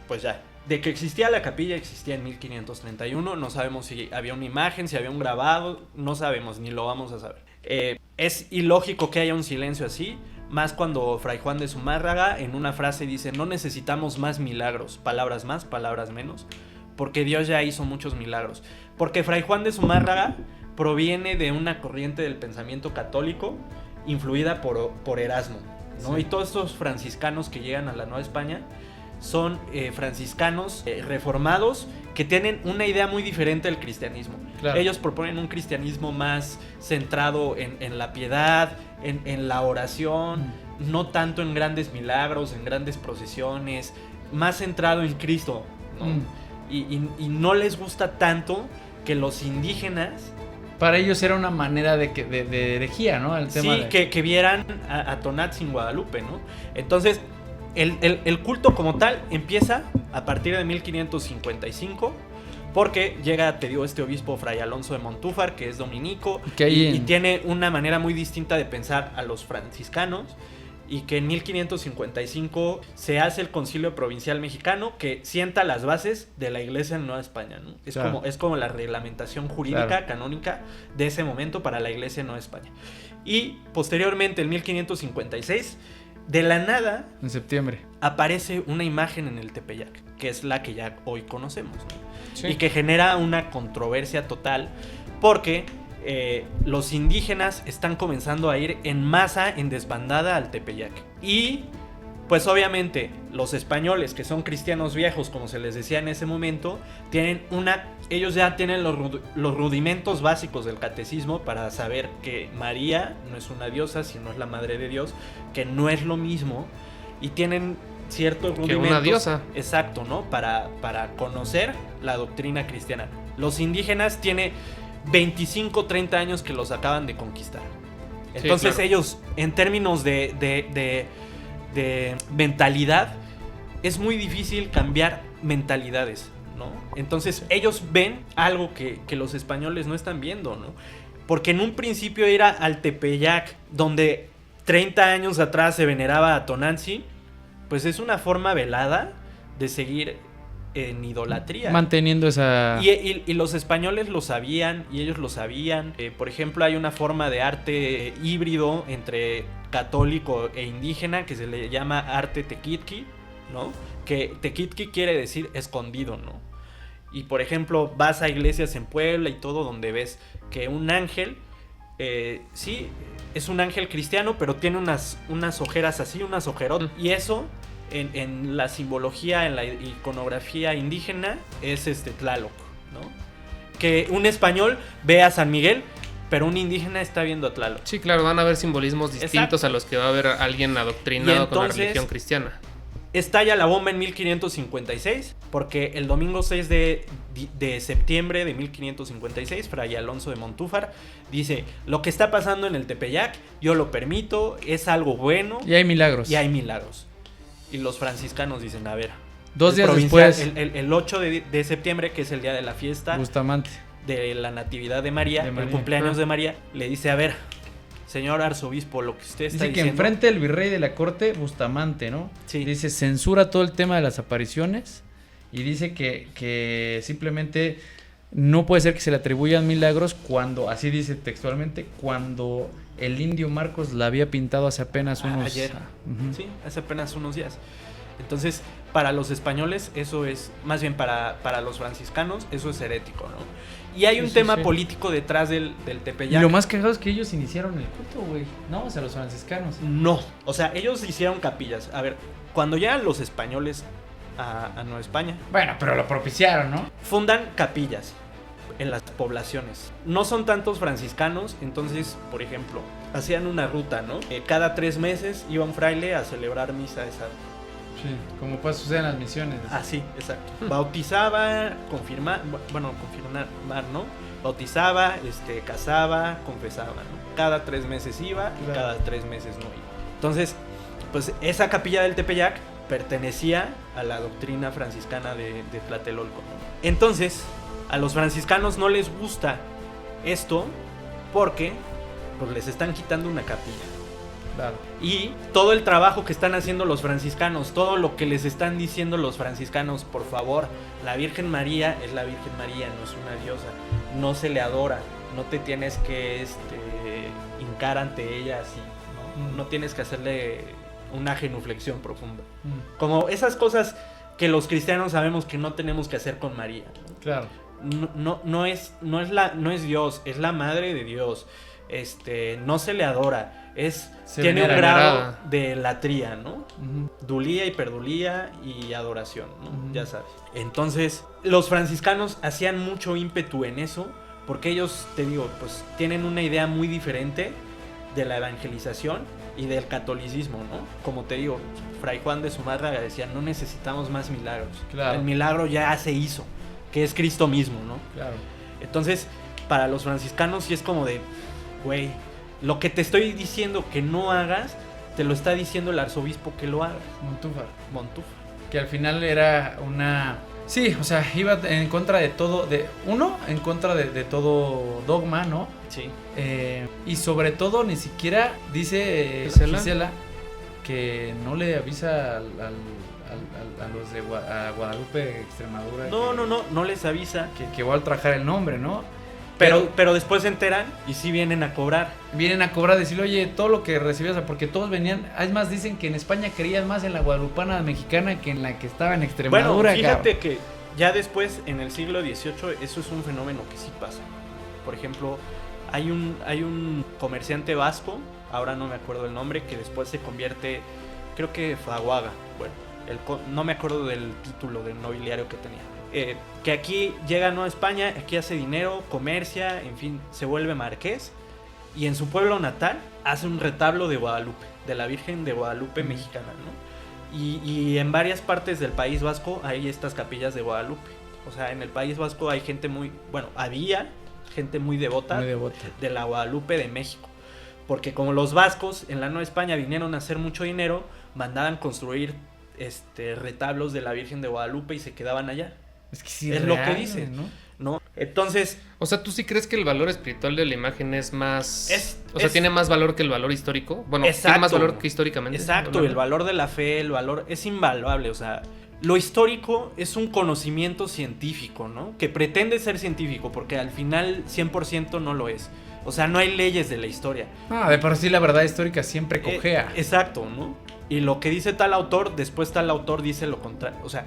pues ya, de que existía la capilla, existía en 1531, no sabemos si había una imagen, si había un grabado, no sabemos, ni lo vamos a saber. Es ilógico que haya un silencio así, más cuando Fray Juan de Zumárraga en una frase dice: no necesitamos más milagros, palabras más, palabras menos, porque Dios ya hizo muchos milagros. Porque Fray Juan de Zumárraga proviene de una corriente del pensamiento católico influida por Erasmo, ¿no? Sí. Y todos estos franciscanos que llegan a la Nueva España son franciscanos reformados que tienen una idea muy diferente del cristianismo. Claro. Ellos proponen un cristianismo más centrado en la piedad, en la oración, no tanto en grandes milagros, en grandes procesiones, más centrado en Cristo, ¿no? Y no les gusta tanto que los indígenas... Para ellos era una manera de herejía, ¿no? El tema Sí, que vieran a Tonantzin Guadalupe, ¿no? Entonces, el culto como tal empieza a partir de 1555 Porque llega, te digo, este obispo Fray Alonso de Montúfar, que es dominico, Que ahí y tiene una manera muy distinta de pensar a los franciscanos, y que en 1555 se hace el Concilio Provincial Mexicano, que sienta las bases de la Iglesia en Nueva España, ¿no? Es como la reglamentación jurídica, canónica de ese momento para la Iglesia en Nueva España. Y posteriormente, en 1556, de la nada, en septiembre, aparece una imagen en el Tepeyac, que es la que ya hoy conocemos, ¿no? Sí. Y que genera una controversia total, porque los indígenas están comenzando a ir en masa, en desbandada al Tepeyac. Y pues obviamente los españoles, que son cristianos viejos, como se les decía en ese momento, ellos ya tienen los rudimentos básicos del catecismo para saber que María no es una diosa, sino es la madre de Dios, que no es lo mismo, y tienen ciertos rudimentos. Que una diosa. Exacto, ¿no? Para conocer la doctrina cristiana. Los indígenas tienen 25, 30 años que los acaban de conquistar. Entonces, sí, claro. Ellos, en términos de mentalidad, es muy difícil cambiar mentalidades, ¿no? Entonces ellos ven algo que los españoles no están viendo, ¿no? Porque en un principio ir al Tepeyac, donde 30 años atrás se veneraba a Tonantzin, pues es una forma velada de seguir en idolatría. manteniendo esa... Y los españoles lo sabían, y ellos lo sabían. Por ejemplo, hay una forma de arte híbrido entre católico e indígena que se le llama arte tequitqui, ¿no? Que tequitqui quiere decir escondido, ¿no? Y por ejemplo, vas a iglesias en Puebla y todo, donde ves que un ángel, sí, es un ángel cristiano, pero tiene unas ojeras así, unas ojerotas. Y eso, en la simbología, en la iconografía indígena, es Tlaloc, ¿no? Que un español ve a San Miguel, pero un indígena está viendo a Tlaloc. Sí, claro, van a haber simbolismos distintos. Exacto. A los que va a haber alguien adoctrinado con la entonces, religión cristiana. Estalla la bomba en 1556, porque el domingo 6 de septiembre de 1556, Fray Alonso de Montúfar dice: lo que está pasando en el Tepeyac, yo lo permito, es algo bueno. Y hay milagros. Y hay milagros. Y los franciscanos dicen: a ver, 2 días provincial, después, el 8 de septiembre, que es el día de la fiesta Bustamante. de la Natividad de María, De María. el cumpleaños de María, le dice: a ver, señor arzobispo, lo que usted está Dice que diciendo... enfrente del virrey de la corte, Bustamante, ¿no? Sí. Dice, censura todo el tema de las apariciones y dice que simplemente no puede ser que se le atribuyan milagros cuando, así dice textualmente, cuando el indio Marcos la había pintado hace apenas unos... Ayer. Ujú. Sí, hace apenas unos días. Entonces, para los españoles, eso es, más bien para los franciscanos, eso es herético, ¿no? Y hay un tema político detrás del Tepeyac. Y lo más cagado es que ellos iniciaron el culto, güey, ¿no? O sea, los franciscanos. No, o sea, ellos hicieron capillas. A ver, cuando llegan los españoles a Nueva España, Bueno, pero lo propiciaron, ¿no? fundan capillas en las poblaciones. No son tantos franciscanos, entonces, por ejemplo, hacían una ruta, ¿no? Cada 3 meses iba un fraile a celebrar misa esa. Sí, como pues sucede en las misiones. Ah, sí, exacto. Bautizaba, confirmar, ¿no? Bautizaba, casaba, confesaba, ¿no? Cada 3 meses iba y Claro. cada 3 meses no iba. Entonces, pues esa capilla del Tepeyac pertenecía a la doctrina franciscana de Tlatelolco, ¿no? Entonces, a los franciscanos no les gusta esto porque pues les están quitando una capilla. Claro. Y todo el trabajo que están haciendo los franciscanos, todo lo que les están diciendo los franciscanos: por favor, la Virgen María es la Virgen María, no es una diosa, no se le adora, no te tienes que hincar ante ella así, ¿no? No tienes que hacerle una genuflexión profunda. Como esas cosas que los cristianos sabemos que no tenemos que hacer con María, ¿no? Claro. No es Dios, es la madre de Dios. No se le adora, tiene un venera. grado de latría, ¿no? Ujú. Dulía, hiperdulía y adoración, ¿no? Ujú. Ya sabes. Entonces, los franciscanos hacían mucho ímpetu en eso, porque ellos, te digo, pues tienen una idea muy diferente de la evangelización y del catolicismo, ¿no? Como te digo, Fray Juan de Zumárraga decía: no necesitamos más milagros. Claro. El milagro ya se hizo, que es Cristo mismo, ¿no? Claro. Entonces, para los franciscanos sí es como de: güey, lo que te estoy diciendo que no hagas, te lo está diciendo el arzobispo que lo hagas. Montúfar. Montúfar. Que al final era una Sí, o sea, iba en contra de todo, en contra de todo dogma, ¿no? Sí. Y sobre todo ni siquiera dice Gisela que no le avisa a los de Guadalupe, Extremadura. No les avisa. Que va a ultrajar el nombre, ¿no? Pero después se enteran y sí vienen a cobrar. Vienen a cobrar, decirle, oye, todo lo que recibías, porque todos venían, además dicen que en España creían más en la guadalupana mexicana que en la que estaba en Extremadura. Bueno, fíjate que ya después, en el siglo XVIII, eso es un fenómeno que sí pasa. Por ejemplo, hay un comerciante vasco, ahora no me acuerdo el nombre, que después se convierte, creo que Faguaga, bueno, no me acuerdo del título del nobiliario que tenía. Que aquí llega a España, aquí hace dinero, comercia, en fin, se vuelve marqués. Y en su pueblo natal hace un retablo de Guadalupe, de la Virgen de Guadalupe mexicana, ¿no? Y en varias partes del País Vasco hay estas capillas de Guadalupe. O sea, en el País Vasco hay gente había gente muy devota de la Guadalupe de México. Porque como los vascos en la Nueva España vinieron a hacer mucho dinero, mandaban construir retablos de la Virgen de Guadalupe y se quedaban allá. Es que sí es real, lo que dicen, ¿no? Entonces, o sea, ¿tú sí crees que el valor espiritual de la imagen es más... tiene más valor que el valor histórico? Bueno, exacto, tiene más valor que históricamente. Exacto, el valor de la fe, el valor es invaluable, o sea, lo histórico es un conocimiento científico, ¿no? Que pretende ser científico, porque al final 100% no lo es. O sea, no hay leyes de la historia. De por sí la verdad histórica siempre cojea. Exacto, ¿no? Y lo que dice tal autor, después tal autor dice lo contrario. O sea,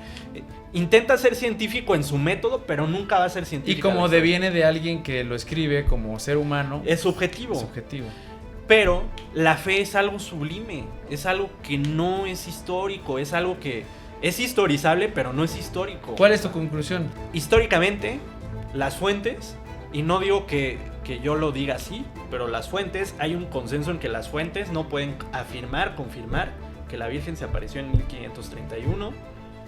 intenta ser científico en su método, pero nunca va a ser científico. Y como deviene de alguien que lo escribe como ser humano, es subjetivo. Es subjetivo. Pero la fe es algo sublime, es algo que no es histórico, es algo que es historizable, pero no es histórico. ¿Cuál es tu conclusión? Históricamente, las fuentes, y no digo que yo lo diga así, pero las fuentes, hay un consenso en que las fuentes no pueden confirmar que la Virgen se apareció en 1531.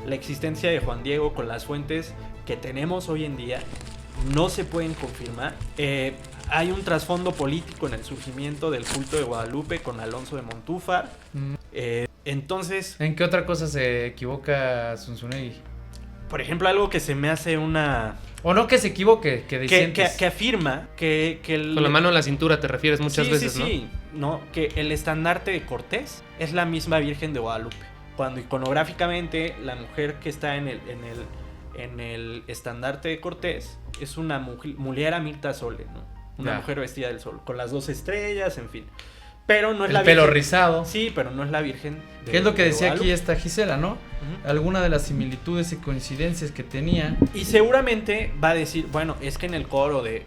La existencia de Juan Diego con las fuentes que tenemos hoy en día no se pueden confirmar. Hay un trasfondo político en el surgimiento del culto de Guadalupe con Alonso de Montúfar. Entonces, ¿en qué otra cosa se equivoca Zunzunegui? Por ejemplo, algo que se me hace o no que se equivoque, que afirma que con la mano en la cintura te refieres muchas veces, ¿no? Sí, ¿no? Que el estandarte de Cortés es la misma Virgen de Guadalupe. Cuando iconográficamente la mujer que está en el estandarte de Cortés es una mujer Mirta Sole, ¿no? Una mujer vestida del sol, con las 2 estrellas, en fin. Pero no es la Virgen. El pelo rizado. Sí, pero no es la Virgen ¿Qué es lo que decía aquí esta Gisela, no? Alguna de las similitudes y coincidencias que tenía. Y seguramente va a decir, bueno, es que en el coro del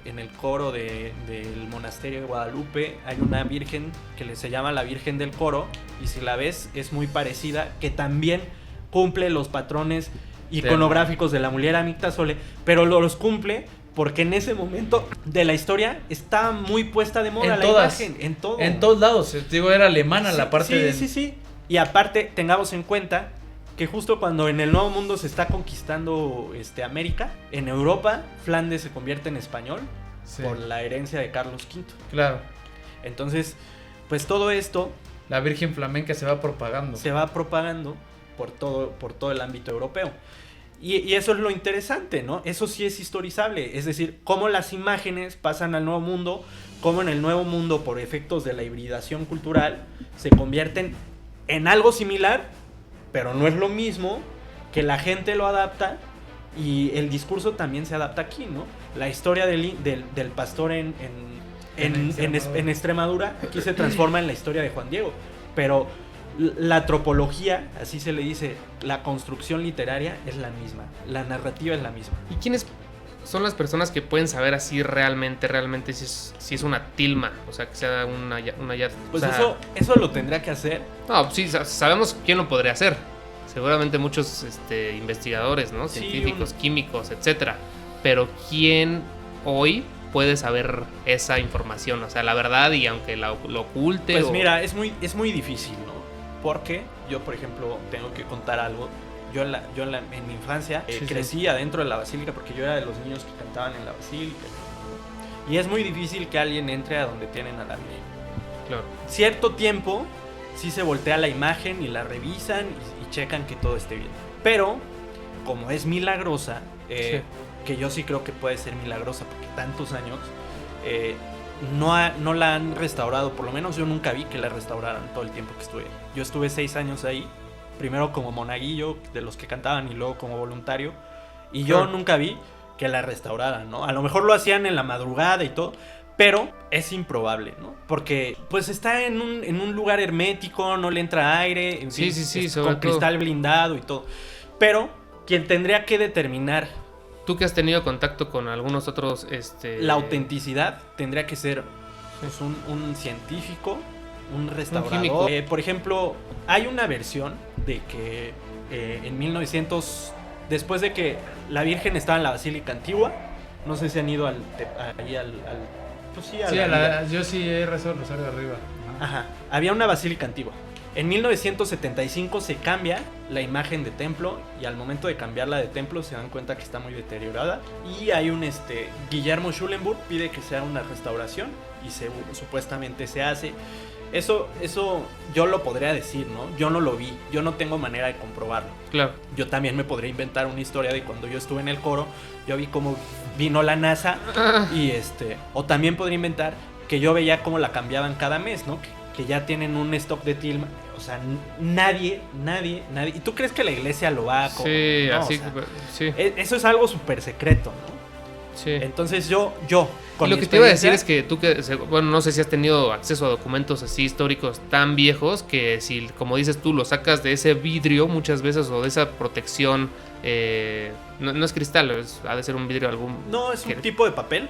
monasterio de Guadalupe hay una virgen que se llama la Virgen del Coro, y si la ves es muy parecida, que también cumple los patrones iconográficos de la mujer Amictasole, pero los cumple porque en ese momento de la historia está muy puesta de moda la imagen, en todo. En todos lados, digo, era alemana la parte Sí. Y aparte, tengamos en cuenta que justo cuando en el Nuevo Mundo se está conquistando América, en Europa, Flandes se convierte en español por la herencia de Carlos V. Claro. Entonces, pues todo esto... La Virgen flamenca se va propagando. Se va propagando por todo el ámbito europeo. Y eso es lo interesante, ¿no? Eso sí es historizable. Es decir, cómo las imágenes pasan al Nuevo Mundo, cómo en el Nuevo Mundo, por efectos de la hibridación cultural, se convierten en algo similar, pero no es lo mismo, que la gente lo adapta y el discurso también se adapta aquí, ¿no? La historia del pastor en Extremadura aquí se transforma en la historia de Juan Diego, pero la antropología, así se le dice, la construcción literaria es la misma, la narrativa es la misma. ¿Y quiénes son las personas que pueden saber así realmente si es una tilma? O sea, que sea una pues o sea, eso lo tendrá que hacer. No, sí, sabemos quién lo podría hacer. Seguramente muchos investigadores, ¿no? Científicos, químicos, etcétera. Pero ¿quién hoy puede saber esa información? O sea, la verdad, y aunque lo oculte. Pues mira, es muy difícil, ¿no? Porque yo, por ejemplo, tengo que contar algo. Yo en mi infancia crecí adentro de la basílica, porque yo era de los niños que cantaban en la basílica. Y es muy difícil que alguien entre a donde tienen a la Virgen. Claro. Cierto tiempo sí se voltea la imagen y la revisan y checan que todo esté bien. Pero como es milagrosa, Sí. que yo sí creo que puede ser milagrosa porque tantos años, no la han restaurado. Por lo menos yo nunca vi que la restauraran todo el tiempo que estuve. Yo estuve 6 años ahí, primero como monaguillo de los que cantaban y luego como voluntario, y yo nunca vi que la restauraran, ¿no? A lo mejor lo hacían en la madrugada y todo, pero es improbable, ¿no? Porque pues está en un lugar hermético, no le entra aire, en fin, Sí, es sobre con todo. cristal blindado y todo. Pero quien tendría que determinar Tú que has tenido contacto con algunos otros, la autenticidad tendría que ser pues, un científico, un restaurador. químico. Por ejemplo, hay una versión de que en 1900, después de que la Virgen estaba en la Basílica Antigua, no sé si han ido pues sí, Sí, yo sí he rezado el rosario de arriba. Ajá, había una Basílica Antigua. En 1975 se cambia la imagen de templo y al momento de cambiarla de templo se dan cuenta que está muy deteriorada y hay un Guillermo Schulenburg pide que se haga una restauración y supuestamente se hace. Eso yo lo podría decir, ¿no? Yo no lo vi, yo no tengo manera de comprobarlo. Claro. Yo también me podría inventar una historia de cuando yo estuve en el coro, yo vi cómo vino la NASA y o también podría inventar que yo veía cómo la cambiaban cada mes, ¿no? Que ya tienen un stock de tilma, o sea, nadie, ¿y tú crees que la iglesia lo va a Sí, no, así, o sea, sí. eso es algo súper secreto, ¿no? Sí. Entonces yo con Y lo mi que te iba a decir experiencia- es que tú bueno, no sé si has tenido acceso a documentos así históricos tan viejos que si, como dices tú, lo sacas de ese vidrio muchas veces o de esa protección, no es cristal, ha de ser un vidrio algún... No, es un que- tipo de papel.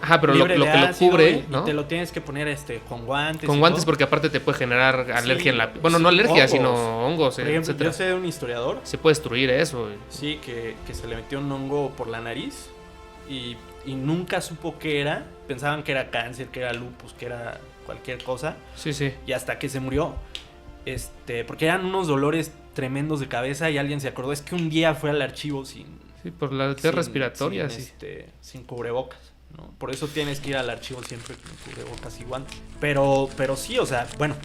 Ajá, pero lo libre que de lo ácido cubre, y ¿no? te lo tienes que poner con guantes. Con y guantes todo. porque aparte te puede generar alergia en la... Sí, Bueno, no sí, alergia, hongos. sino hongos, Por ejemplo, etcétera. yo sé de un historiador, Se puede destruir eso. sí, que se le metió un hongo por la nariz y nunca supo qué era. Pensaban que era cáncer, que era lupus, que era cualquier cosa. Sí, sí. Y hasta que se murió, porque eran unos dolores tremendos de cabeza y alguien se acordó, es que un día fue al archivo sin por la vía respiratoria, sí. sin cubrebocas, ¿no? Por eso tienes que ir al archivo siempre con cubrebocas y guantes. Pero sí, o sea, bueno,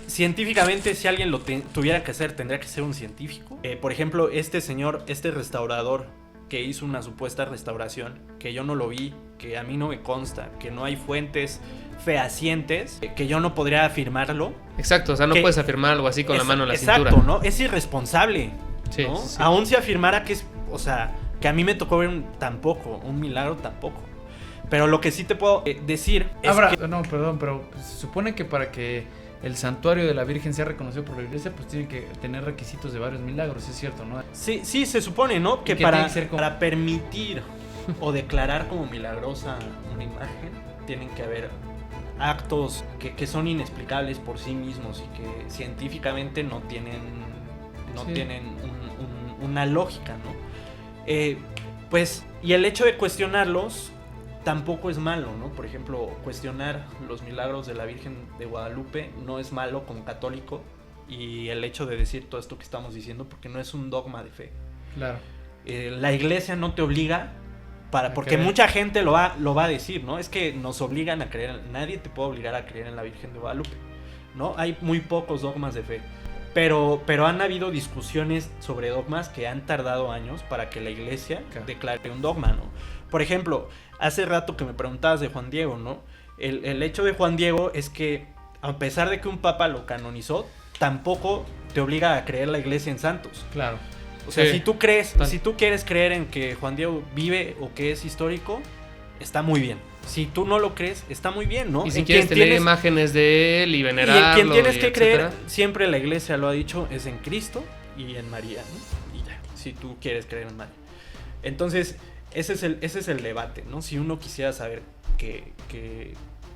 científicamente si alguien lo tuviera que hacer, tendría que ser un científico. Por ejemplo, este restaurador que hizo una supuesta restauración, que yo no lo vi, que a mí no me consta, que no hay fuentes fehacientes, que yo no podría afirmarlo. Exacto, o sea, no puedes afirmar algo así con la mano en la exacto, cintura. ¿no? Es irresponsable. Sí, ¿no? sí. Aún si afirmara que o sea, que a mí me tocó ver un milagro tampoco. Pero lo que sí te puedo decir es que No, perdón, pero se supone que para que el santuario de la Virgen sea reconocido por la iglesia, pues tiene que tener requisitos de varios milagros, es cierto, ¿no? sí, se supone, ¿no? Que que tiene que ser como- para permitir o declarar como milagrosa una imagen, tienen que haber actos que son inexplicables por sí mismos y que científicamente no tienen Sí. una lógica, ¿no? Pues, y el hecho de cuestionarlos tampoco es malo, ¿no? Por ejemplo, cuestionar los milagros de la Virgen de Guadalupe no es malo como católico, y el hecho de decir todo esto que estamos diciendo, porque no es un dogma de fe. Claro. La iglesia no te obliga porque creer. mucha gente lo va a decir, ¿no? Es que nos obligan a creer, nadie te puede obligar a creer en la Virgen de Guadalupe, ¿no? Hay muy pocos dogmas de fe. Pero han habido discusiones sobre dogmas que han tardado años para que la iglesia Claro. declare un dogma, ¿no? Por ejemplo, hace rato que me preguntabas de Juan Diego, ¿no? El hecho de Juan Diego es que, a pesar de que un papa lo canonizó, tampoco te obliga a creer la iglesia en santos. Claro. O sea, Sí. si tú quieres creer en que Juan Diego vive o que es histórico, está muy bien. Si tú no lo crees, está muy bien, ¿no? Y si En quieres quien tener imágenes de él y y en venerarlo, quien tienes y que etcétera. creer, siempre la iglesia lo ha dicho, es en Cristo y en María, ¿no? Y ya, si tú quieres creer en María. Entonces, ese es el debate, ¿no? Si uno quisiera saber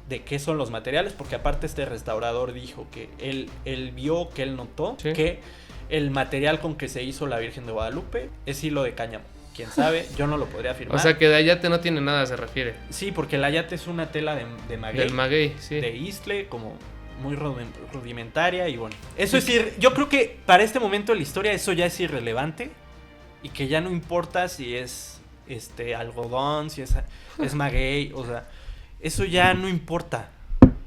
de qué son los materiales, porque aparte este restaurador dijo que él vio, que él notó, Sí. que el material con que se hizo la Virgen de Guadalupe es hilo de cáñamo. Quién sabe, yo no lo podría afirmar. O sea, que de ayate no tiene nada, se refiere. Sí, porque el ayate es una tela de maguey, Del maguey, sí. de isle, como muy rudimentaria, y bueno. Eso es yo creo que para este momento de la historia eso ya es irrelevante y que ya no importa si es algodón, si es maguey, o sea, eso ya no importa.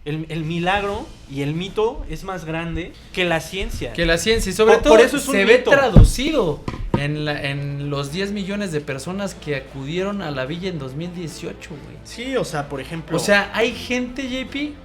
El milagro y el mito es más grande que la ciencia. Que la ciencia, y sobre Por todo eso es un se ve mito. traducido en los 10 millones de personas que acudieron a la villa en 2018, güey. Sí, o sea, por ejemplo... O sea, hay gente, JP,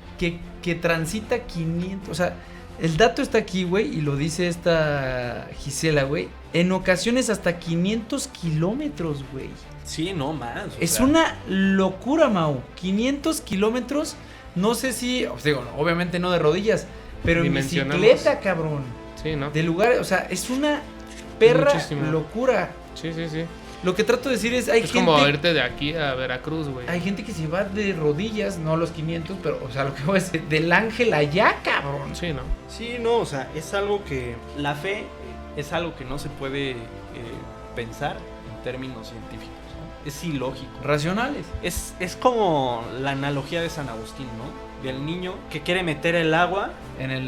que transita 500... O sea, el dato está aquí, güey, y lo dice esta Gisela, güey. En ocasiones hasta 500 kilómetros, güey. Sí, no más. Es una locura, Mau. 500 kilómetros, no sé si... Digo, obviamente no de rodillas, pero en bicicleta, cabrón. Sí, ¿no? De lugar, o sea, es una perra Muchísimo. locura. Sí. Lo que trato de decir es, Es como irte de aquí a Veracruz, güey. Hay gente que se va de rodillas, no a los 500, pero, o sea, lo que voy a decir, del Ángel allá, cabrón. Sí, ¿no? Sí, no, o sea, es algo que... La fe es algo que no se puede pensar en términos científicos, ¿no? Es ilógico. Racionales. Es como la analogía de San Agustín, ¿no? Del niño que quiere meter el agua en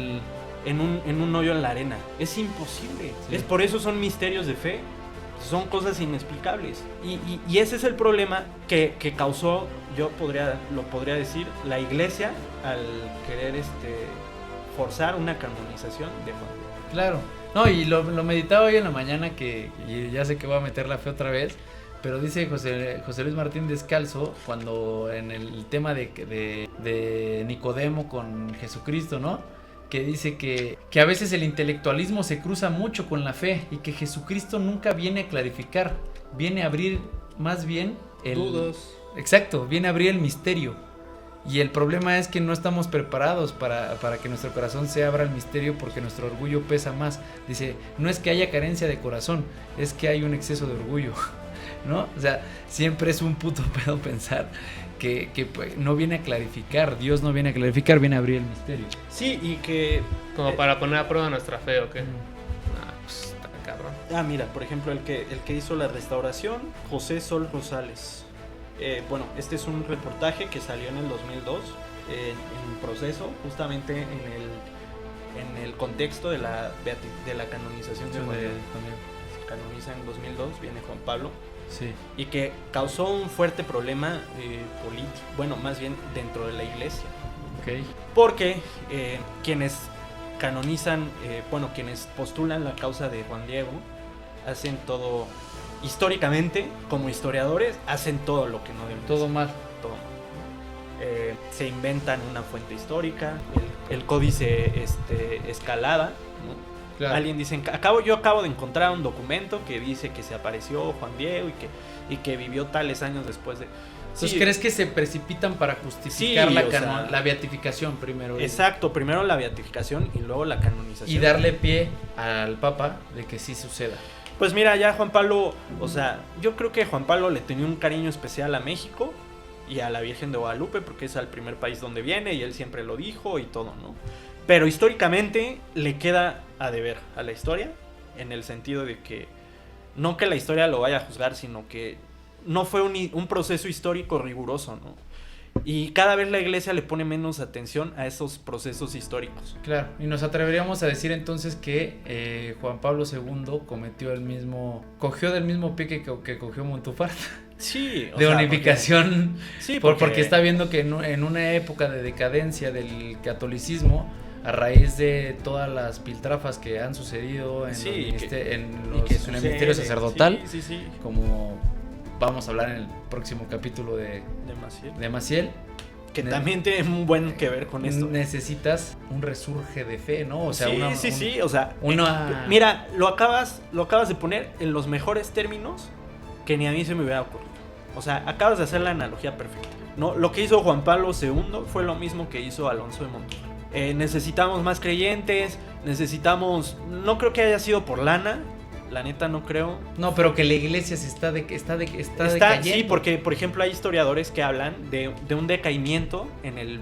un hoyo en la arena. Es imposible. Sí. Es por eso son misterios de fe. Son cosas inexplicables. Y ese es el problema que causó, lo podría decir, la iglesia al querer forzar una canonización de Juan. Claro. No, y lo meditaba hoy en la mañana y ya sé que voy a meter la fe otra vez, pero dice José Luis Martín Descalzo, cuando en el tema de Nicodemo con Jesucristo, ¿no? Que dice que a veces el intelectualismo se cruza mucho con la fe y que Jesucristo nunca viene a clarificar, viene a abrir más bien dudas. Exacto, viene a abrir el misterio. Y el problema es que no estamos preparados para que nuestro corazón se abra al misterio porque nuestro orgullo pesa más. Dice, no es que haya carencia de corazón, es que hay un exceso de orgullo, ¿no? O sea, siempre es un puto pedo pensar que pues, no viene a clarificar, Dios no viene a clarificar, viene a abrir el misterio. Sí, y que... Como para poner a prueba nuestra fe, ¿o qué? Pues está cabrón. Mira, por ejemplo, el que hizo la restauración, José Sol Rosales. Bueno, este es un reportaje que salió en el 2002, en proceso, justamente en el contexto de la canonización de Juan Diego. Se canoniza en 2002, viene Juan Pablo. Sí. Y que causó un fuerte problema político, bueno, más bien dentro de la iglesia. Okay. Porque quienes canonizan, quienes postulan la causa de Juan Diego, hacen todo, históricamente, como historiadores, hacen todo lo que no deben todo hacer. mal. Todo. Se inventan una fuente histórica, el códice escalada, ¿no? Claro. Alguien dice, yo acabo de encontrar un documento que dice que se apareció Juan Diego y que vivió tales años después de... Entonces, Sí. ¿crees que se precipitan para justificar Sí, la beatificación primero? Exacto, primero la beatificación y luego la canonización. Y darle pie al Papa de que sí suceda. Pues mira, ya Juan Pablo, o sea, yo creo que Juan Pablo le tenía un cariño especial a México y a la Virgen de Guadalupe porque es el primer país donde viene y él siempre lo dijo y todo, ¿no? Pero históricamente le queda a deber a la historia, en el sentido de que no que la historia lo vaya a juzgar, sino que no fue un proceso histórico riguroso, ¿no? Y cada vez la iglesia le pone menos atención a esos procesos históricos. Claro, y nos atreveríamos a decir entonces que Juan Pablo II cogió del mismo pie que cogió Montúfar. Sí, de unificación. Sí, porque está viendo que en una época de decadencia del catolicismo, a raíz de todas las piltrafas que han sucedido en el ministerio sacerdotal, sí. como vamos a hablar en el próximo capítulo de Maciel, que también tiene un buen que ver con esto. Necesitas un resurge de fe, ¿no? O sea, o sea, mira, lo acabas de poner en los mejores términos que ni a mí se me hubiera ocurrido. O sea, acabas de hacer la analogía perfecta, ¿no? Lo que hizo Juan Pablo II fue lo mismo que hizo Alonso de Montúfar. Necesitamos más creyentes, no creo que haya sido por lana, la neta no creo. No, pero que la iglesia está decayendo. Sí, porque por ejemplo hay historiadores que hablan de un decaimiento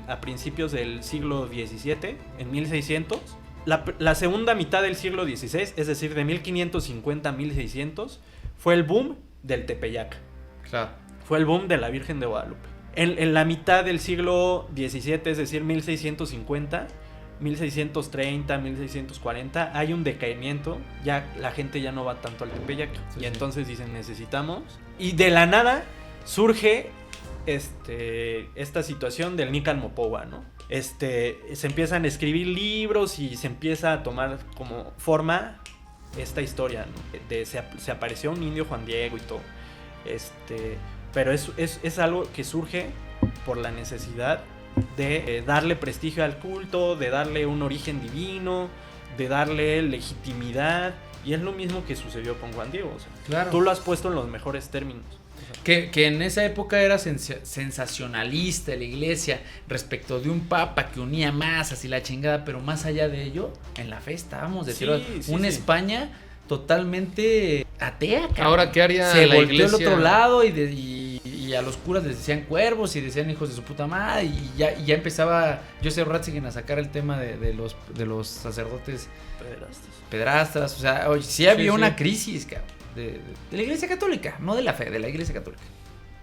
a principios del siglo XVII, en 1600. La segunda mitad del siglo XVI, es decir, de 1550 a 1600, fue el boom del Tepeyac. Claro. Fue el boom de la Virgen de Guadalupe. En la mitad del siglo XVII, es decir, 1650, 1630, 1640, hay un decaimiento. Ya la gente ya no va tanto al Tepeyac. Sí. Entonces dicen, necesitamos. Y de la nada surge esta situación del Nican Mopowa, ¿no? Se empiezan a escribir libros y se empieza a tomar como forma esta historia, ¿no? Se apareció un indio Juan Diego y todo. Pero es algo que surge por la necesidad de darle prestigio al culto, de darle un origen divino, de darle legitimidad. Y es lo mismo que sucedió con Juan Diego. O sea, Claro. tú lo has puesto en los mejores términos. Que en esa época era sensacionalista la iglesia respecto de un papa que unía masas y la chingada, pero más allá de ello, en la fe estábamos de Sí, una sí. España totalmente atea, cabrón. Ahora, ¿qué haría Se la volteó iglesia? al otro lado y a los curas les decían cuervos y decían hijos de su puta madre y ya empezaba Joseph Ratzinger a sacar el tema de los sacerdotes pedrastas, o sea, oye, sí había Sí. una crisis, cabrón, de la iglesia católica, no de la fe, de la iglesia católica.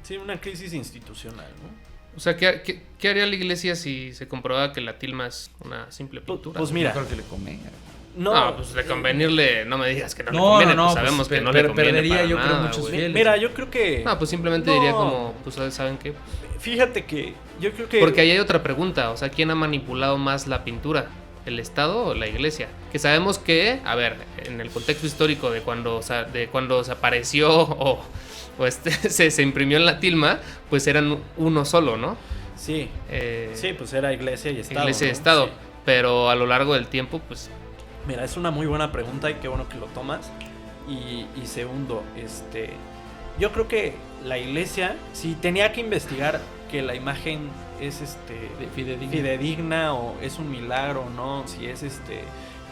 Sí, una crisis institucional, ¿no? O sea, ¿qué haría la iglesia si se comprobaba que la tilma es una simple pintura? Pues mira, Mejor que le convenga. No, pues de convenirle, no me digas que no, le No, conviene, no, pues pues, sabemos que no pero le conviene perdería, para yo creo, nada, muchos güey. fieles. mira, yo creo que... No, pues simplemente No. diría como, pues ¿saben qué? Fíjate que yo creo que... Porque ahí hay otra pregunta, o sea, ¿quién ha manipulado más la pintura? ¿El Estado o la Iglesia? Que sabemos que, a ver, en el contexto histórico de cuando se apareció o se imprimió en la tilma, pues eran uno solo, ¿no? Sí, Eh, sí, pues era iglesia y Estado. Iglesia y ¿no? Estado. Sí. Pero a lo largo del tiempo, pues Mira, es una muy buena pregunta y qué bueno que lo tomas. Y segundo, yo creo que la iglesia, si tenía que investigar que la imagen es fidedigna o es un milagro, ¿no? Si es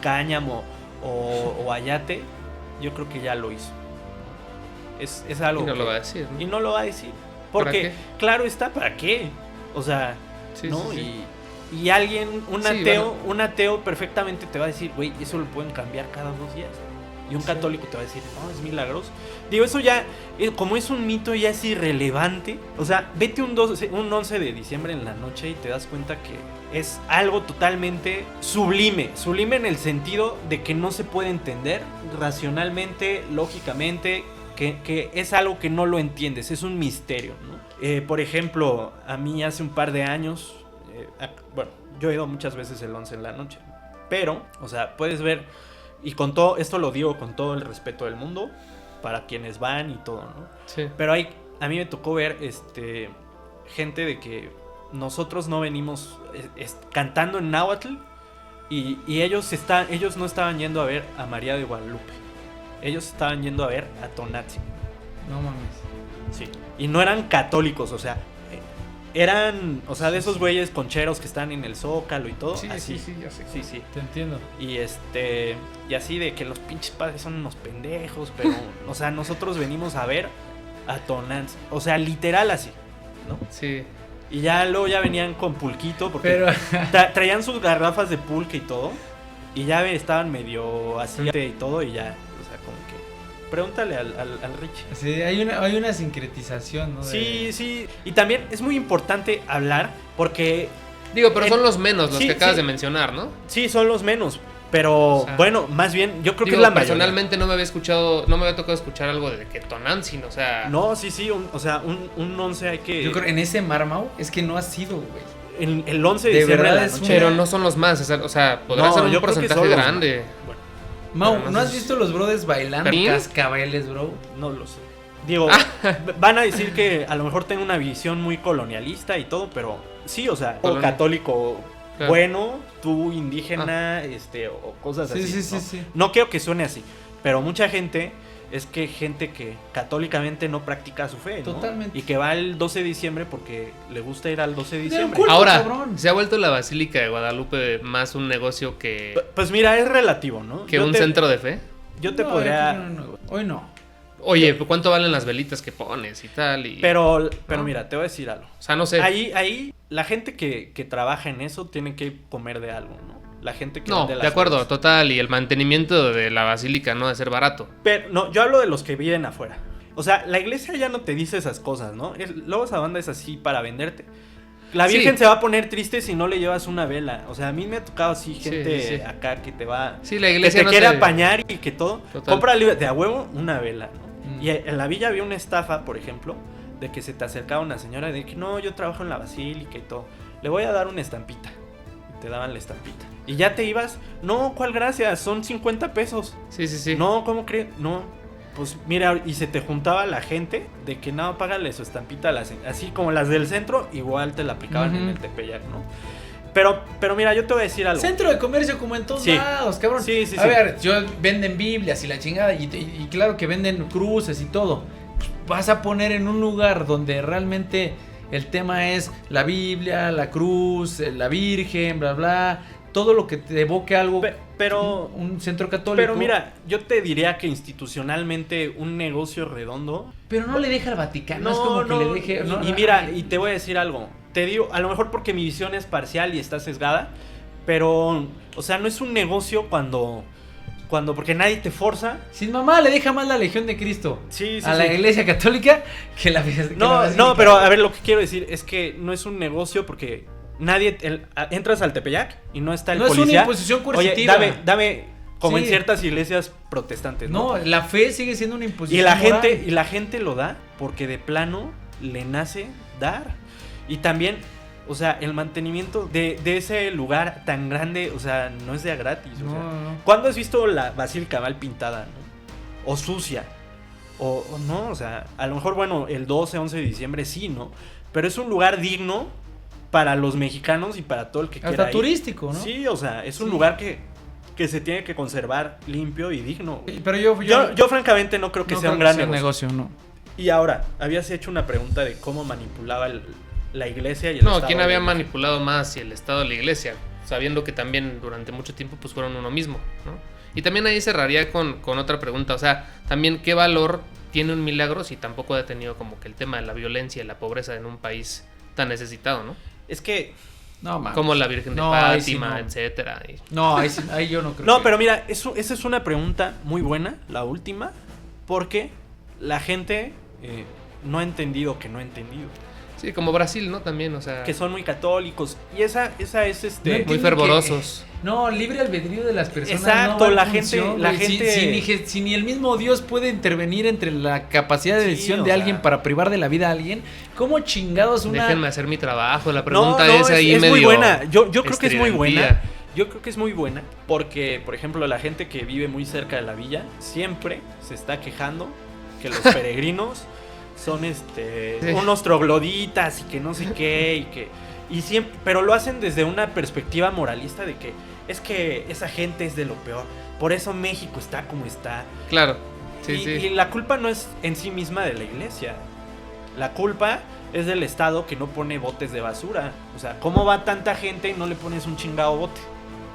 cáñamo o ayate, yo creo que ya lo hizo. Es algo y no que- lo va a decir, ¿no? y no lo va a decir. ¿Para Porque, qué? claro está, ¿para qué? O sea, Sí, ¿no? sí, sí. Y alguien, un Sí, ateo, bueno. un ateo perfectamente te va a decir, güey, eso lo pueden cambiar cada 2 días. Y un católico te va a decir, no, es milagroso. Digo, eso ya, como es un mito, ya es irrelevante. O sea, vete un 11 de diciembre en la noche y te das cuenta que es algo totalmente sublime. Sublime en el sentido de que no se puede entender racionalmente, lógicamente, que es algo que no lo entiendes, es un misterio, ¿no? Por ejemplo, a mí hace un par de años, bueno, yo he ido muchas veces el 11 en la noche, pero, o sea, puedes ver, y con todo, esto lo digo con todo el respeto del mundo, para quienes van y todo, ¿no? Sí. Pero a mí me tocó ver, gente de que nosotros no venimos cantando en náhuatl, y ellos no estaban yendo a ver a María de Guadalupe, ellos estaban yendo a ver a Tonantzin. No mames. Sí. Y no eran católicos, o sea, eran, o sea, de esos güeyes concheros que están en el Zócalo y todo. Sí, así. sí, ya sé. Sí, sí. Te entiendo. Y y así de que los pinches padres son unos pendejos, pero, o sea, nosotros venimos a ver a Tonantzin. O sea, literal así, ¿no? Sí. Y ya luego ya venían con pulquito, porque Pero traían sus garrafas de pulque y todo. Y ya estaban medio así y todo, y ya, o sea, como que... Pregúntale al Richie. sí, hay una sincretización, ¿no? Sí, sí. Y también es muy importante hablar porque... Digo, pero son los menos, los sí, que acabas sí. de mencionar, ¿no? Sí, son los menos. Pero O sea, bueno, más bien, yo creo que Digo, es la mayoría. personalmente no me había tocado escuchar algo de que Tonantzin, o sea... No, sí, o sea, un 11 hay que... Yo creo en ese Marmau es que no ha sido, güey. El 11 de De diciembre verdad de la es noche. Pero no son los más, o sea, podrá No, ser un yo creo que porcentaje son los grande. Bueno, Mau, Pero no ¿no has sé. visto los brothers bailando ¿También? cascabeles, bro? no lo sé. Digo, van a decir que a lo mejor tengo una visión muy colonialista y todo, pero sí, o sea, o Colonia. católico Claro. bueno, tú indígena, o cosas Sí, así. sí, ¿no? sí, sí. No quiero que suene así, pero mucha gente que católicamente no practica su fe, ¿no? Totalmente. Y que va el 12 de diciembre porque le gusta ir al 12 de diciembre. culto, Ahora, cabrón. se ha vuelto la Basílica de Guadalupe más un negocio Pues mira, es relativo, ¿no? que un centro de fe. Yo te No, podría... no. Hoy no. Oye, ¿cuánto valen las velitas que pones y tal? Pero ¿no? mira, te voy a decir algo. O sea, no sé. Ahí la gente que trabaja en eso tiene que comer de algo, ¿no? La gente que No, vende de las acuerdo, cosas. total. Y el mantenimiento de la basílica no ha de ser barato. Pero no, yo hablo de los que viven afuera. O sea, la iglesia ya no te dice esas cosas, ¿no? Luego esa banda es así para venderte. La Sí. Virgen se va a poner triste si no le llevas una vela. O sea, a mí me ha tocado así gente sí, sí. acá que te va... Sí, la que iglesia te no quiere se- apañar y que todo. Total. Cómprale de a huevo una vela, ¿no? Mm. Y en la villa había una estafa, por ejemplo, de que se te acercaba una señora y de que no, yo trabajo en la basílica y todo. Le voy a dar una estampita. Y te daban la estampita. Y ya te ibas, no, ¿cuál gracias? Son 50 pesos. Sí. No, ¿cómo crees? No, pues mira, y se te juntaba la gente de que no, págale su estampita, así como las del centro, igual te la aplicaban en el Tepeyac, ¿no? Pero mira, yo te voy a decir algo. Centro de comercio como en todos lados, cabrón. Sí. A ver, venden Biblias y la chingada, y claro que venden cruces y todo. Vas a poner en un lugar donde realmente el tema es la Biblia, la cruz, la Virgen, bla, bla, todo lo que te evoque algo, pero un centro católico. Pero mira, yo te diría que institucionalmente un negocio redondo. Pero no le deja al Vaticano, es como que le deje. Y mira, y te voy a decir algo. Te digo, a lo mejor porque mi visión es parcial y está sesgada, pero, o sea, no es un negocio cuando porque nadie te forza. Sin mamá le deja más la Legión de Cristo a la Iglesia Católica que la No, pero a ver, lo que quiero decir es que no es un negocio porque nadie entras al Tepeyac y no está el policía. No es una imposición coercitiva. Oye, dame como en ciertas iglesias protestantes, ¿no? No, la fe sigue siendo una imposición y la gente lo da porque de plano le nace dar. Y también, o sea, el mantenimiento de ese lugar tan grande, o sea, no es de a gratis. O sea, ¿cuándo has visto la basílica mal pintada, no? O sucia. O no, o sea, a lo mejor, bueno, el 12, 11 de diciembre sí, ¿no? Pero es un lugar digno para los mexicanos y para todo el que quiera ir. Hasta turístico, ¿no? Sí, o sea, es un lugar que se tiene que conservar limpio y digno. Pero yo francamente no creo que sea un gran negocio, no. Y ahora, habías hecho una pregunta de cómo manipulaba la iglesia y el Estado. No, ¿quién había manipulado más, si el Estado o la iglesia? Sabiendo que también durante mucho tiempo pues fueron uno mismo, ¿no? Y también ahí cerraría con otra pregunta, o sea, también qué valor tiene un milagro si tampoco ha tenido como que el tema de la violencia y la pobreza en un país tan necesitado, ¿no? Es que... No, man. Como la Virgen de Fátima, etcétera. No, ahí yo no creo. No, pero mira, esa es una pregunta muy buena, la última, porque la gente no ha entendido que no ha entendido. Sí, como Brasil, ¿no? También, o sea... Que son muy católicos. Y esa es muy fervorosos. Libre albedrío de las personas. Exacto, no la gente... Si ni el mismo Dios puede intervenir entre la capacidad de decisión de alguien para privar de la vida a alguien, ¿cómo chingados una...? Déjenme hacer mi trabajo, la pregunta es ahí es medio... muy buena, yo creo que es muy buena. Yo creo que es muy buena porque, por ejemplo, la gente que vive muy cerca de la villa siempre se está quejando que los peregrinos... son unos trogloditas y que no sé qué y siempre, pero lo hacen desde una perspectiva moralista de que es que esa gente es de lo peor, por eso México está como está. Claro. Y la culpa no es en sí misma de la iglesia. La culpa es del Estado que no pone botes de basura. O sea, ¿cómo va tanta gente y no le pones un chingado bote?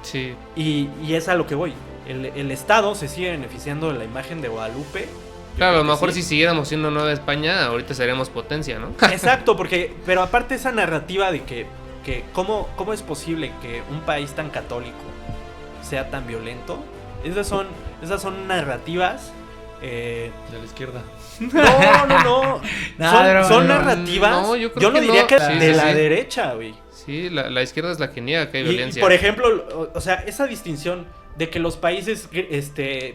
Sí. Y es a lo que voy. El Estado se sigue beneficiando de la imagen de Guadalupe. Claro, a lo mejor si siguiéramos siendo Nueva España, ahorita seríamos potencia, ¿no? Exacto, pero aparte esa narrativa de que ¿cómo es posible que un país tan católico sea tan violento? Esas son narrativas de la izquierda. No. Son narrativas. No, yo no diría que de la derecha, güey. Sí, la izquierda es la que niega que hay violencia. Y por ejemplo, o sea, esa distinción de que los países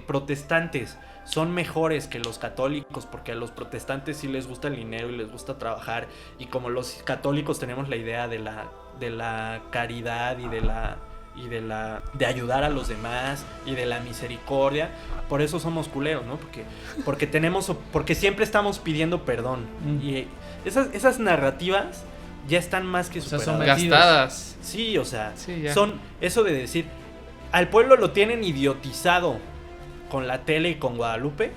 protestantes son mejores que los católicos porque a los protestantes sí les gusta el dinero y les gusta trabajar, y como los católicos tenemos la idea de la caridad y de ayudar a los demás y de la misericordia, por eso somos culeros, ¿no? Porque siempre estamos pidiendo perdón. Y esas narrativas ya están más que superadas. Son gastadas. Sí, o sea, son eso de decir, al pueblo lo tienen idiotizado con la tele y con Guadalupe.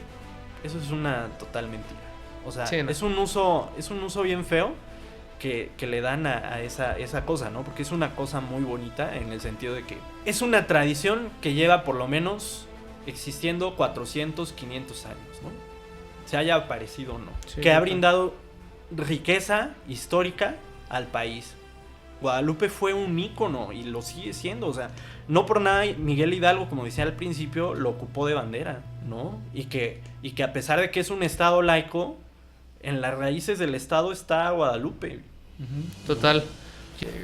Eso es una total mentira. O sea, es un uso bien feo que le dan a esa cosa, ¿no? Porque es una cosa muy bonita en el sentido de que es una tradición que lleva por lo menos existiendo 400, 500 años, ¿no? Se haya aparecido o no. Sí, que ha brindado riqueza histórica al país. Guadalupe fue un ícono y lo sigue siendo, o sea, no por nada Miguel Hidalgo, como decía al principio, lo ocupó de bandera, ¿no? Y que a pesar de que es un estado laico, en las raíces del estado está Guadalupe. Total.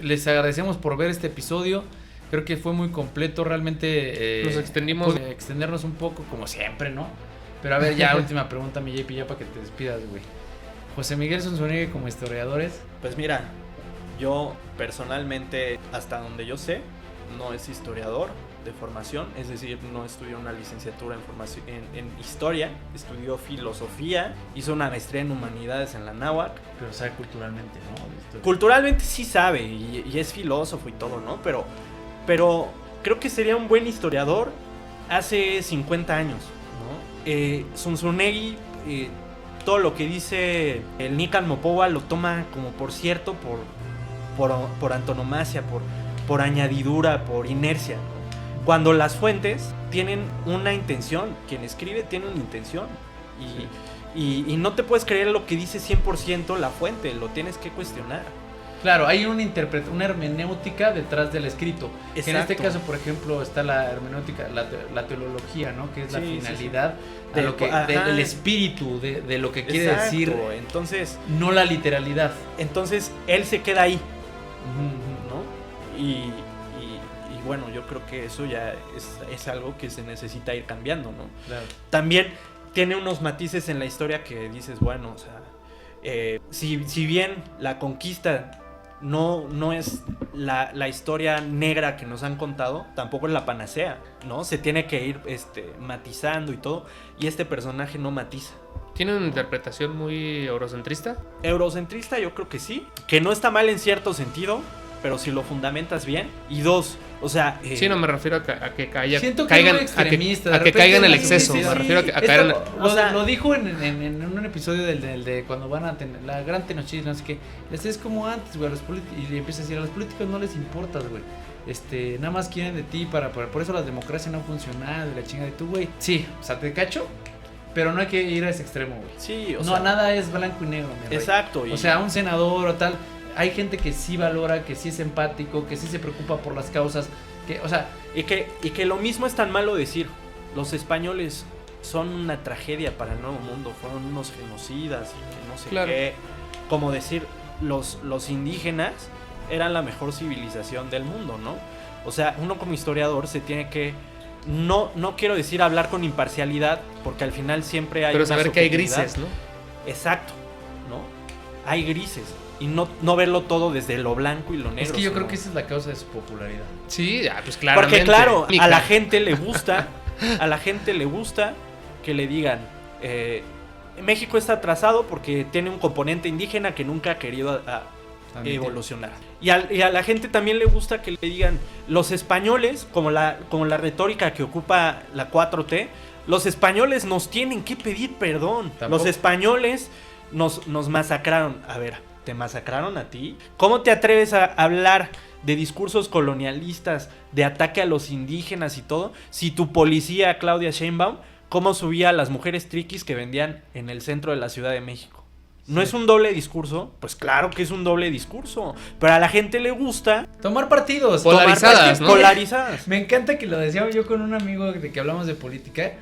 Les agradecemos por ver este episodio. Creo que fue muy completo, realmente nos extendimos. Extendernos un poco, como siempre, ¿no? Pero a ver, ya última pregunta, mi JP, ya para que te despidas, güey. José Miguel Zunzunegui como historiadores. Pues mira, yo personalmente, hasta donde yo sé, no es historiador de formación, es decir, no estudió una licenciatura en historia, estudió filosofía, hizo una maestría en humanidades en la náhuatl. Pero sabe culturalmente, ¿no? Culturalmente sí sabe y es filósofo y todo, ¿no? Pero creo que sería un buen historiador hace 50 años, ¿no? Zunzunegui, todo lo que dice el Nican Mopowa lo toma como por cierto, por antonomasia, por añadidura, por inercia, ¿no? Cuando las fuentes tienen una intención, quien escribe tiene una intención y no te puedes creer lo que dice 100% la fuente, lo tienes que cuestionar. Claro, hay una hermenéutica detrás del escrito. Exacto. En este caso, por ejemplo, está la hermenéutica, la teología, ¿no? Que es la finalidad del espíritu, de lo que quiere decir. Entonces, no la literalidad. Entonces, él se queda ahí, ¿no? Y bueno, yo creo que eso ya es algo que se necesita ir cambiando, ¿no? Claro. También tiene unos matices en la historia que dices, bueno, o sea, si bien la conquista no es la historia negra que nos han contado, tampoco es la panacea, ¿no? Se tiene que ir matizando y todo, y este personaje no matiza. ¿Tiene una interpretación muy eurocentrista? Eurocentrista yo creo que sí, que no está mal en cierto sentido, pero si lo fundamentas bien. Y dos, o sea... sí, no me refiero a que caigan extremista, a que caigan en el exceso. Me refiero a que caigan... Lo dijo en un episodio del de cuando van a tener la gran Tenochtitlan, no sé qué. Es como antes, güey, y le empieza a decir, a los políticos no les importas, güey. Nada más quieren de ti por eso la democracia no ha funcionado, la chingada de tú, güey. Sí, o sea, te cacho, pero no hay que ir a ese extremo, güey. Sí, o sea, nada es blanco y negro, mi rey. Exacto. O sea, un senador o tal... Hay gente que sí valora, que sí es empático, que sí se preocupa por las causas, que, o sea... Y que lo mismo es tan malo decir, los españoles son una tragedia para el Nuevo Mundo, fueron unos genocidas y que no sé qué. Como decir, los indígenas eran la mejor civilización del mundo, ¿no? O sea, uno como historiador se tiene que... No quiero decir hablar con imparcialidad, porque al final siempre hay... Pero saber que hay grises, ¿no? Exacto, ¿no? Hay grises. Y no verlo todo desde lo blanco y lo negro. Es que yo creo que esa es la causa de su popularidad. Sí, pues claramente. Porque claro, a la gente le gusta que le digan, México está atrasado porque tiene un componente indígena que nunca ha querido evolucionar. Y a la gente también le gusta que le digan, los españoles, como la retórica que ocupa la 4T, los españoles nos tienen que pedir perdón. ¿Tampoco? Los españoles nos masacraron. A ver, ¿te masacraron a ti? ¿Cómo te atreves a hablar de discursos colonialistas, de ataque a los indígenas y todo? Si tu policía, Claudia Sheinbaum, ¿cómo subía a las mujeres triquis que vendían en el centro de la Ciudad de México? ¿No es un doble discurso? Pues claro que es un doble discurso. Pero a la gente le gusta... Tomar partidos. Polarizadas, ¿no? Polarizadas. Me encanta que lo decía yo con un amigo de que hablamos de política...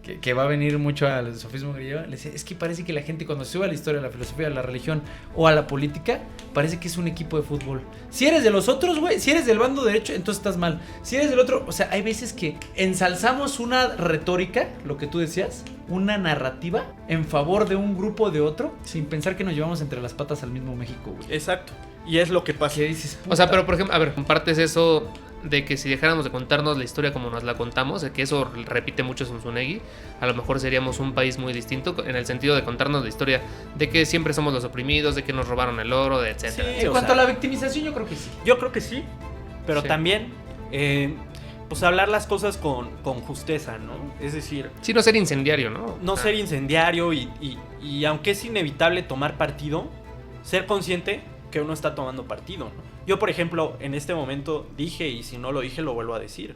Que va a venir mucho al sofismo griego. Le decía, es que parece que la gente cuando se sube a la historia, a la filosofía, a la religión o a la política, parece que es un equipo de fútbol. Si eres de los otros, güey, si eres del bando derecho, entonces estás mal. Si eres del otro, o sea, hay veces que ensalzamos una retórica, lo que tú decías, una narrativa en favor de un grupo o de otro, sin pensar que nos llevamos entre las patas al mismo México, güey. Exacto. Y es lo que pasa. ¿Qué dices? O sea, pero por ejemplo, a ver, compartes eso de que si dejáramos de contarnos la historia como nos la contamos, que eso repite mucho Zunzunegui, a lo mejor seríamos un país muy distinto en el sentido de contarnos la historia de que siempre somos los oprimidos, de que nos robaron el oro, de etcétera. Sí, en cuanto a la victimización, yo creo que sí. Yo creo que sí, pero sí. También pues hablar las cosas con justeza, ¿no? Es decir... Sí, no ser incendiario, ¿no? No ser incendiario y aunque es inevitable tomar partido, ser consciente que uno está tomando partido, ¿no? Yo, por ejemplo, en este momento dije, y si no lo dije, lo vuelvo a decir.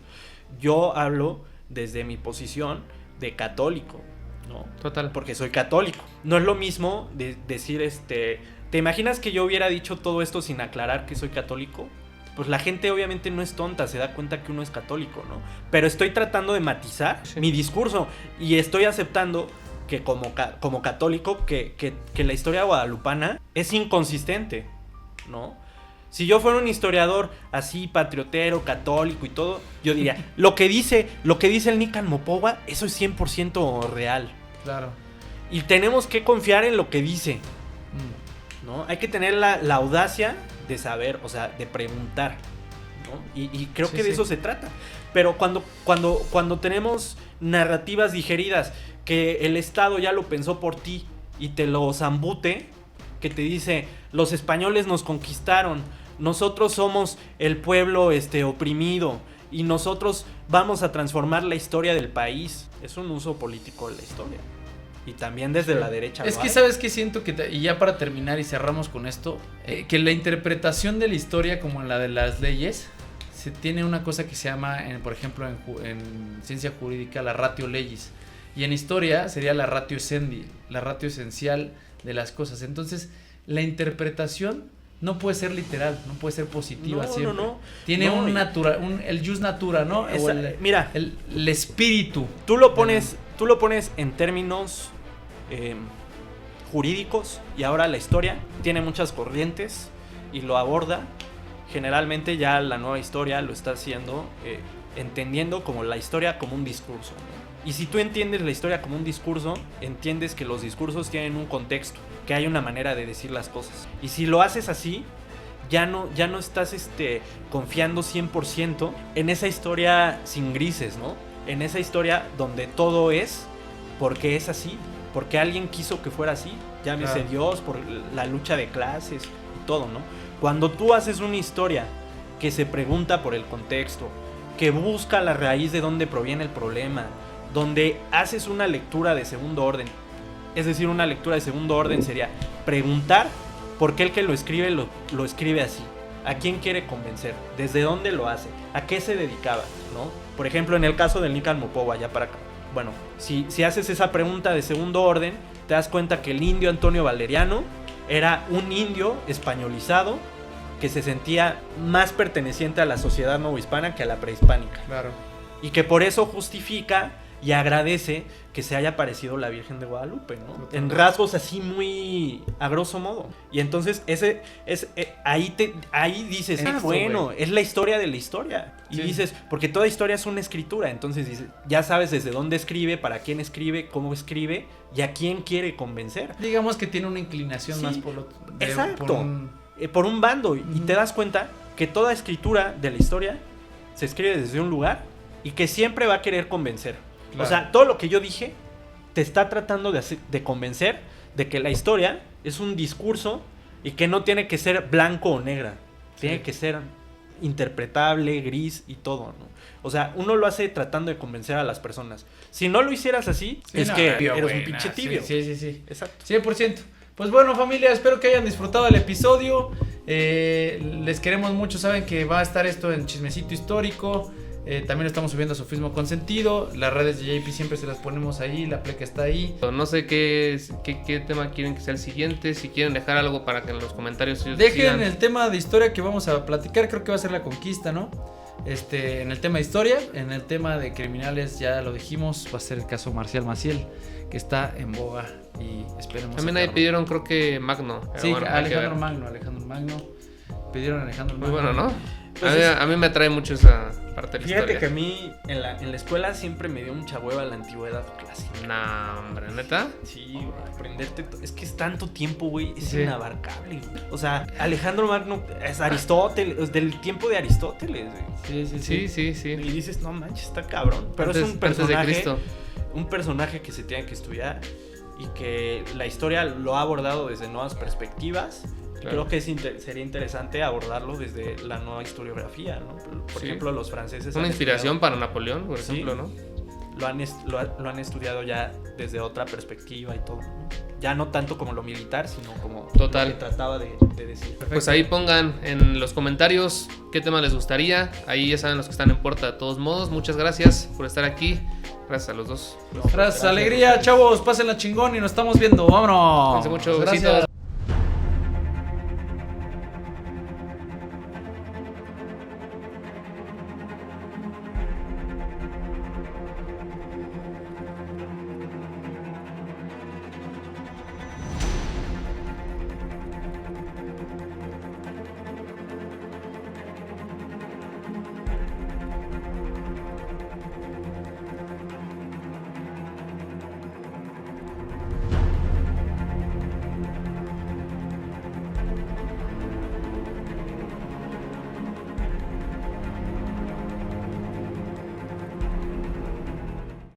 Yo hablo desde mi posición de católico, ¿no? Total. Porque soy católico. No es lo mismo decir, ¿te imaginas que yo hubiera dicho todo esto sin aclarar que soy católico? Pues la gente obviamente no es tonta, se da cuenta que uno es católico, ¿no? Pero estoy tratando de matizar mi discurso y estoy aceptando que como católico, que la historia guadalupana es inconsistente, ¿no? Si yo fuera un historiador así, patriotero, católico y todo, yo diría, lo que dice el Nican Mopowa, eso es 100% real. Claro. Y tenemos que confiar en lo que dice, ¿no? Hay que tener la audacia de saber, o sea, de preguntar. ¿no? Y creo Sí, que de sí. eso se trata. Pero cuando tenemos narrativas digeridas, que el Estado ya lo pensó por ti y te lo zambute, que te dice, los españoles nos conquistaron, nosotros somos el pueblo oprimido y nosotros vamos a transformar la historia del país. Es un uso político de la historia. Y también desde la derecha. Es lo que hay. sabes que siento que, y ya para terminar y cerramos con esto, que la interpretación de la historia como en la de las leyes, se tiene una cosa que se llama, por ejemplo, en ciencia jurídica, la ratio legis. Y en historia sería la ratio essendi, la ratio esencial de las cosas. Entonces, la interpretación no puede ser literal, no puede ser positiva No, siempre. no. Tiene No, un natura, el jus natura, ¿no? Esa- mira, el espíritu. tú lo pones en términos jurídicos, y ahora la historia tiene muchas corrientes y lo aborda. Generalmente ya la nueva historia lo está haciendo entendiendo como la historia como un discurso, ¿no? Y si tú entiendes la historia como un discurso, entiendes que los discursos tienen un contexto, que hay una manera de decir las cosas. Y si lo haces así, ya no estás confiando 100% en esa historia sin grises, ¿no? En esa historia donde todo es porque es así, porque alguien quiso que fuera así, llámese Claro. Dios, por la lucha de clases y todo, ¿no? Cuando tú haces una historia que se pregunta por el contexto, que busca la raíz de dónde proviene el problema, donde haces una lectura de segundo orden, es decir, una lectura de segundo orden sería preguntar por qué el que lo escribe lo escribe así, a quién quiere convencer, desde dónde lo hace, a qué se dedicaba, ¿no? Por ejemplo, en el caso del Nican Mopowa, ya para acá. Bueno, si haces esa pregunta de segundo orden, te das cuenta que el indio Antonio Valeriano era un indio españolizado que se sentía más perteneciente a la sociedad novohispana que a la prehispánica. Claro. Y que por eso justifica y agradece que se haya aparecido la Virgen de Guadalupe, ¿no? Totalmente. En rasgos así muy a grosso modo. Y entonces ahí dices, Eso, bueno, güey. es la historia de la historia. Y Sí. dices, porque toda historia es una escritura, entonces dices, ya sabes desde dónde escribe, para quién escribe, cómo escribe y a quién quiere convencer. Digamos que tiene una inclinación Sí, más por lo exacto. por Por un bando. Y Ujú. te das cuenta que toda escritura de la historia se escribe desde un lugar y que siempre va a querer convencer. Claro. O sea, todo lo que yo dije te está tratando de convencer de que la historia es un discurso y que no tiene que ser blanco o negra. Tiene Sí. que ser interpretable, gris y todo, ¿no? O sea, uno lo hace tratando de convencer a las personas. Si no lo hicieras así, Sí, es no, que tibio, eres güey, un pinche nah, tibio. Sí. Exacto. 100%. Pues bueno, familia, espero que hayan disfrutado el episodio. Les queremos mucho. Saben que va a estar esto en Chismecito Histórico. También lo estamos subiendo a Sofismo Consentido. Las redes de JP siempre se las ponemos ahí. La pleca está ahí. No sé qué tema quieren que sea el siguiente. Si quieren dejar algo para que en los comentarios ellos Dejen decidan. el tema de historia que vamos a platicar. Creo que va a ser la conquista, ¿no? En el tema de historia, en el tema de criminales, ya lo dijimos, va a ser el caso Marcial Maciel, que está en boga y esperemos. También ahí sacarlo. pidieron, creo que Magno. Pero Sí, bueno, hay que Alejandro ver. Magno. Pidieron a Alejandro Muy Magno. bueno, ¿no? Pues a mí me atrae mucho esa parte de la Fíjate historia. que a mí en la escuela siempre me dio mucha hueva la antigüedad clásica. Nah, hombre, ¿neta? Sí, güey, aprenderte. Es que es tanto tiempo, güey. Es Sí. inabarcable, güey. O sea, Alejandro Magno es Aristóteles, es del tiempo de Aristóteles, güey. Sí. Y dices, no manches, está cabrón. Pero es un Antes de personaje. Cristo. Un personaje que se tiene que estudiar y que la historia lo ha abordado desde nuevas perspectivas. Claro. Creo que sería interesante abordarlo desde la nueva historiografía, ¿no? Por Sí. ejemplo, los franceses. Una han inspiración estudiado- para Napoleón, por Sí. ejemplo, ¿no? lo han estudiado ya desde otra perspectiva y todo, ¿no? Ya no tanto como lo militar, sino como Total. lo que trataba de decir. Pues ahí pongan en los comentarios qué tema les gustaría. Ahí ya saben los que están en puerta de todos modos. Muchas gracias por estar aquí. Gracias a los dos. Gracias, alegría, chavos. Pásenla chingón y nos estamos viendo. Vámonos. Cuídense mucho. Gracias. Besitos.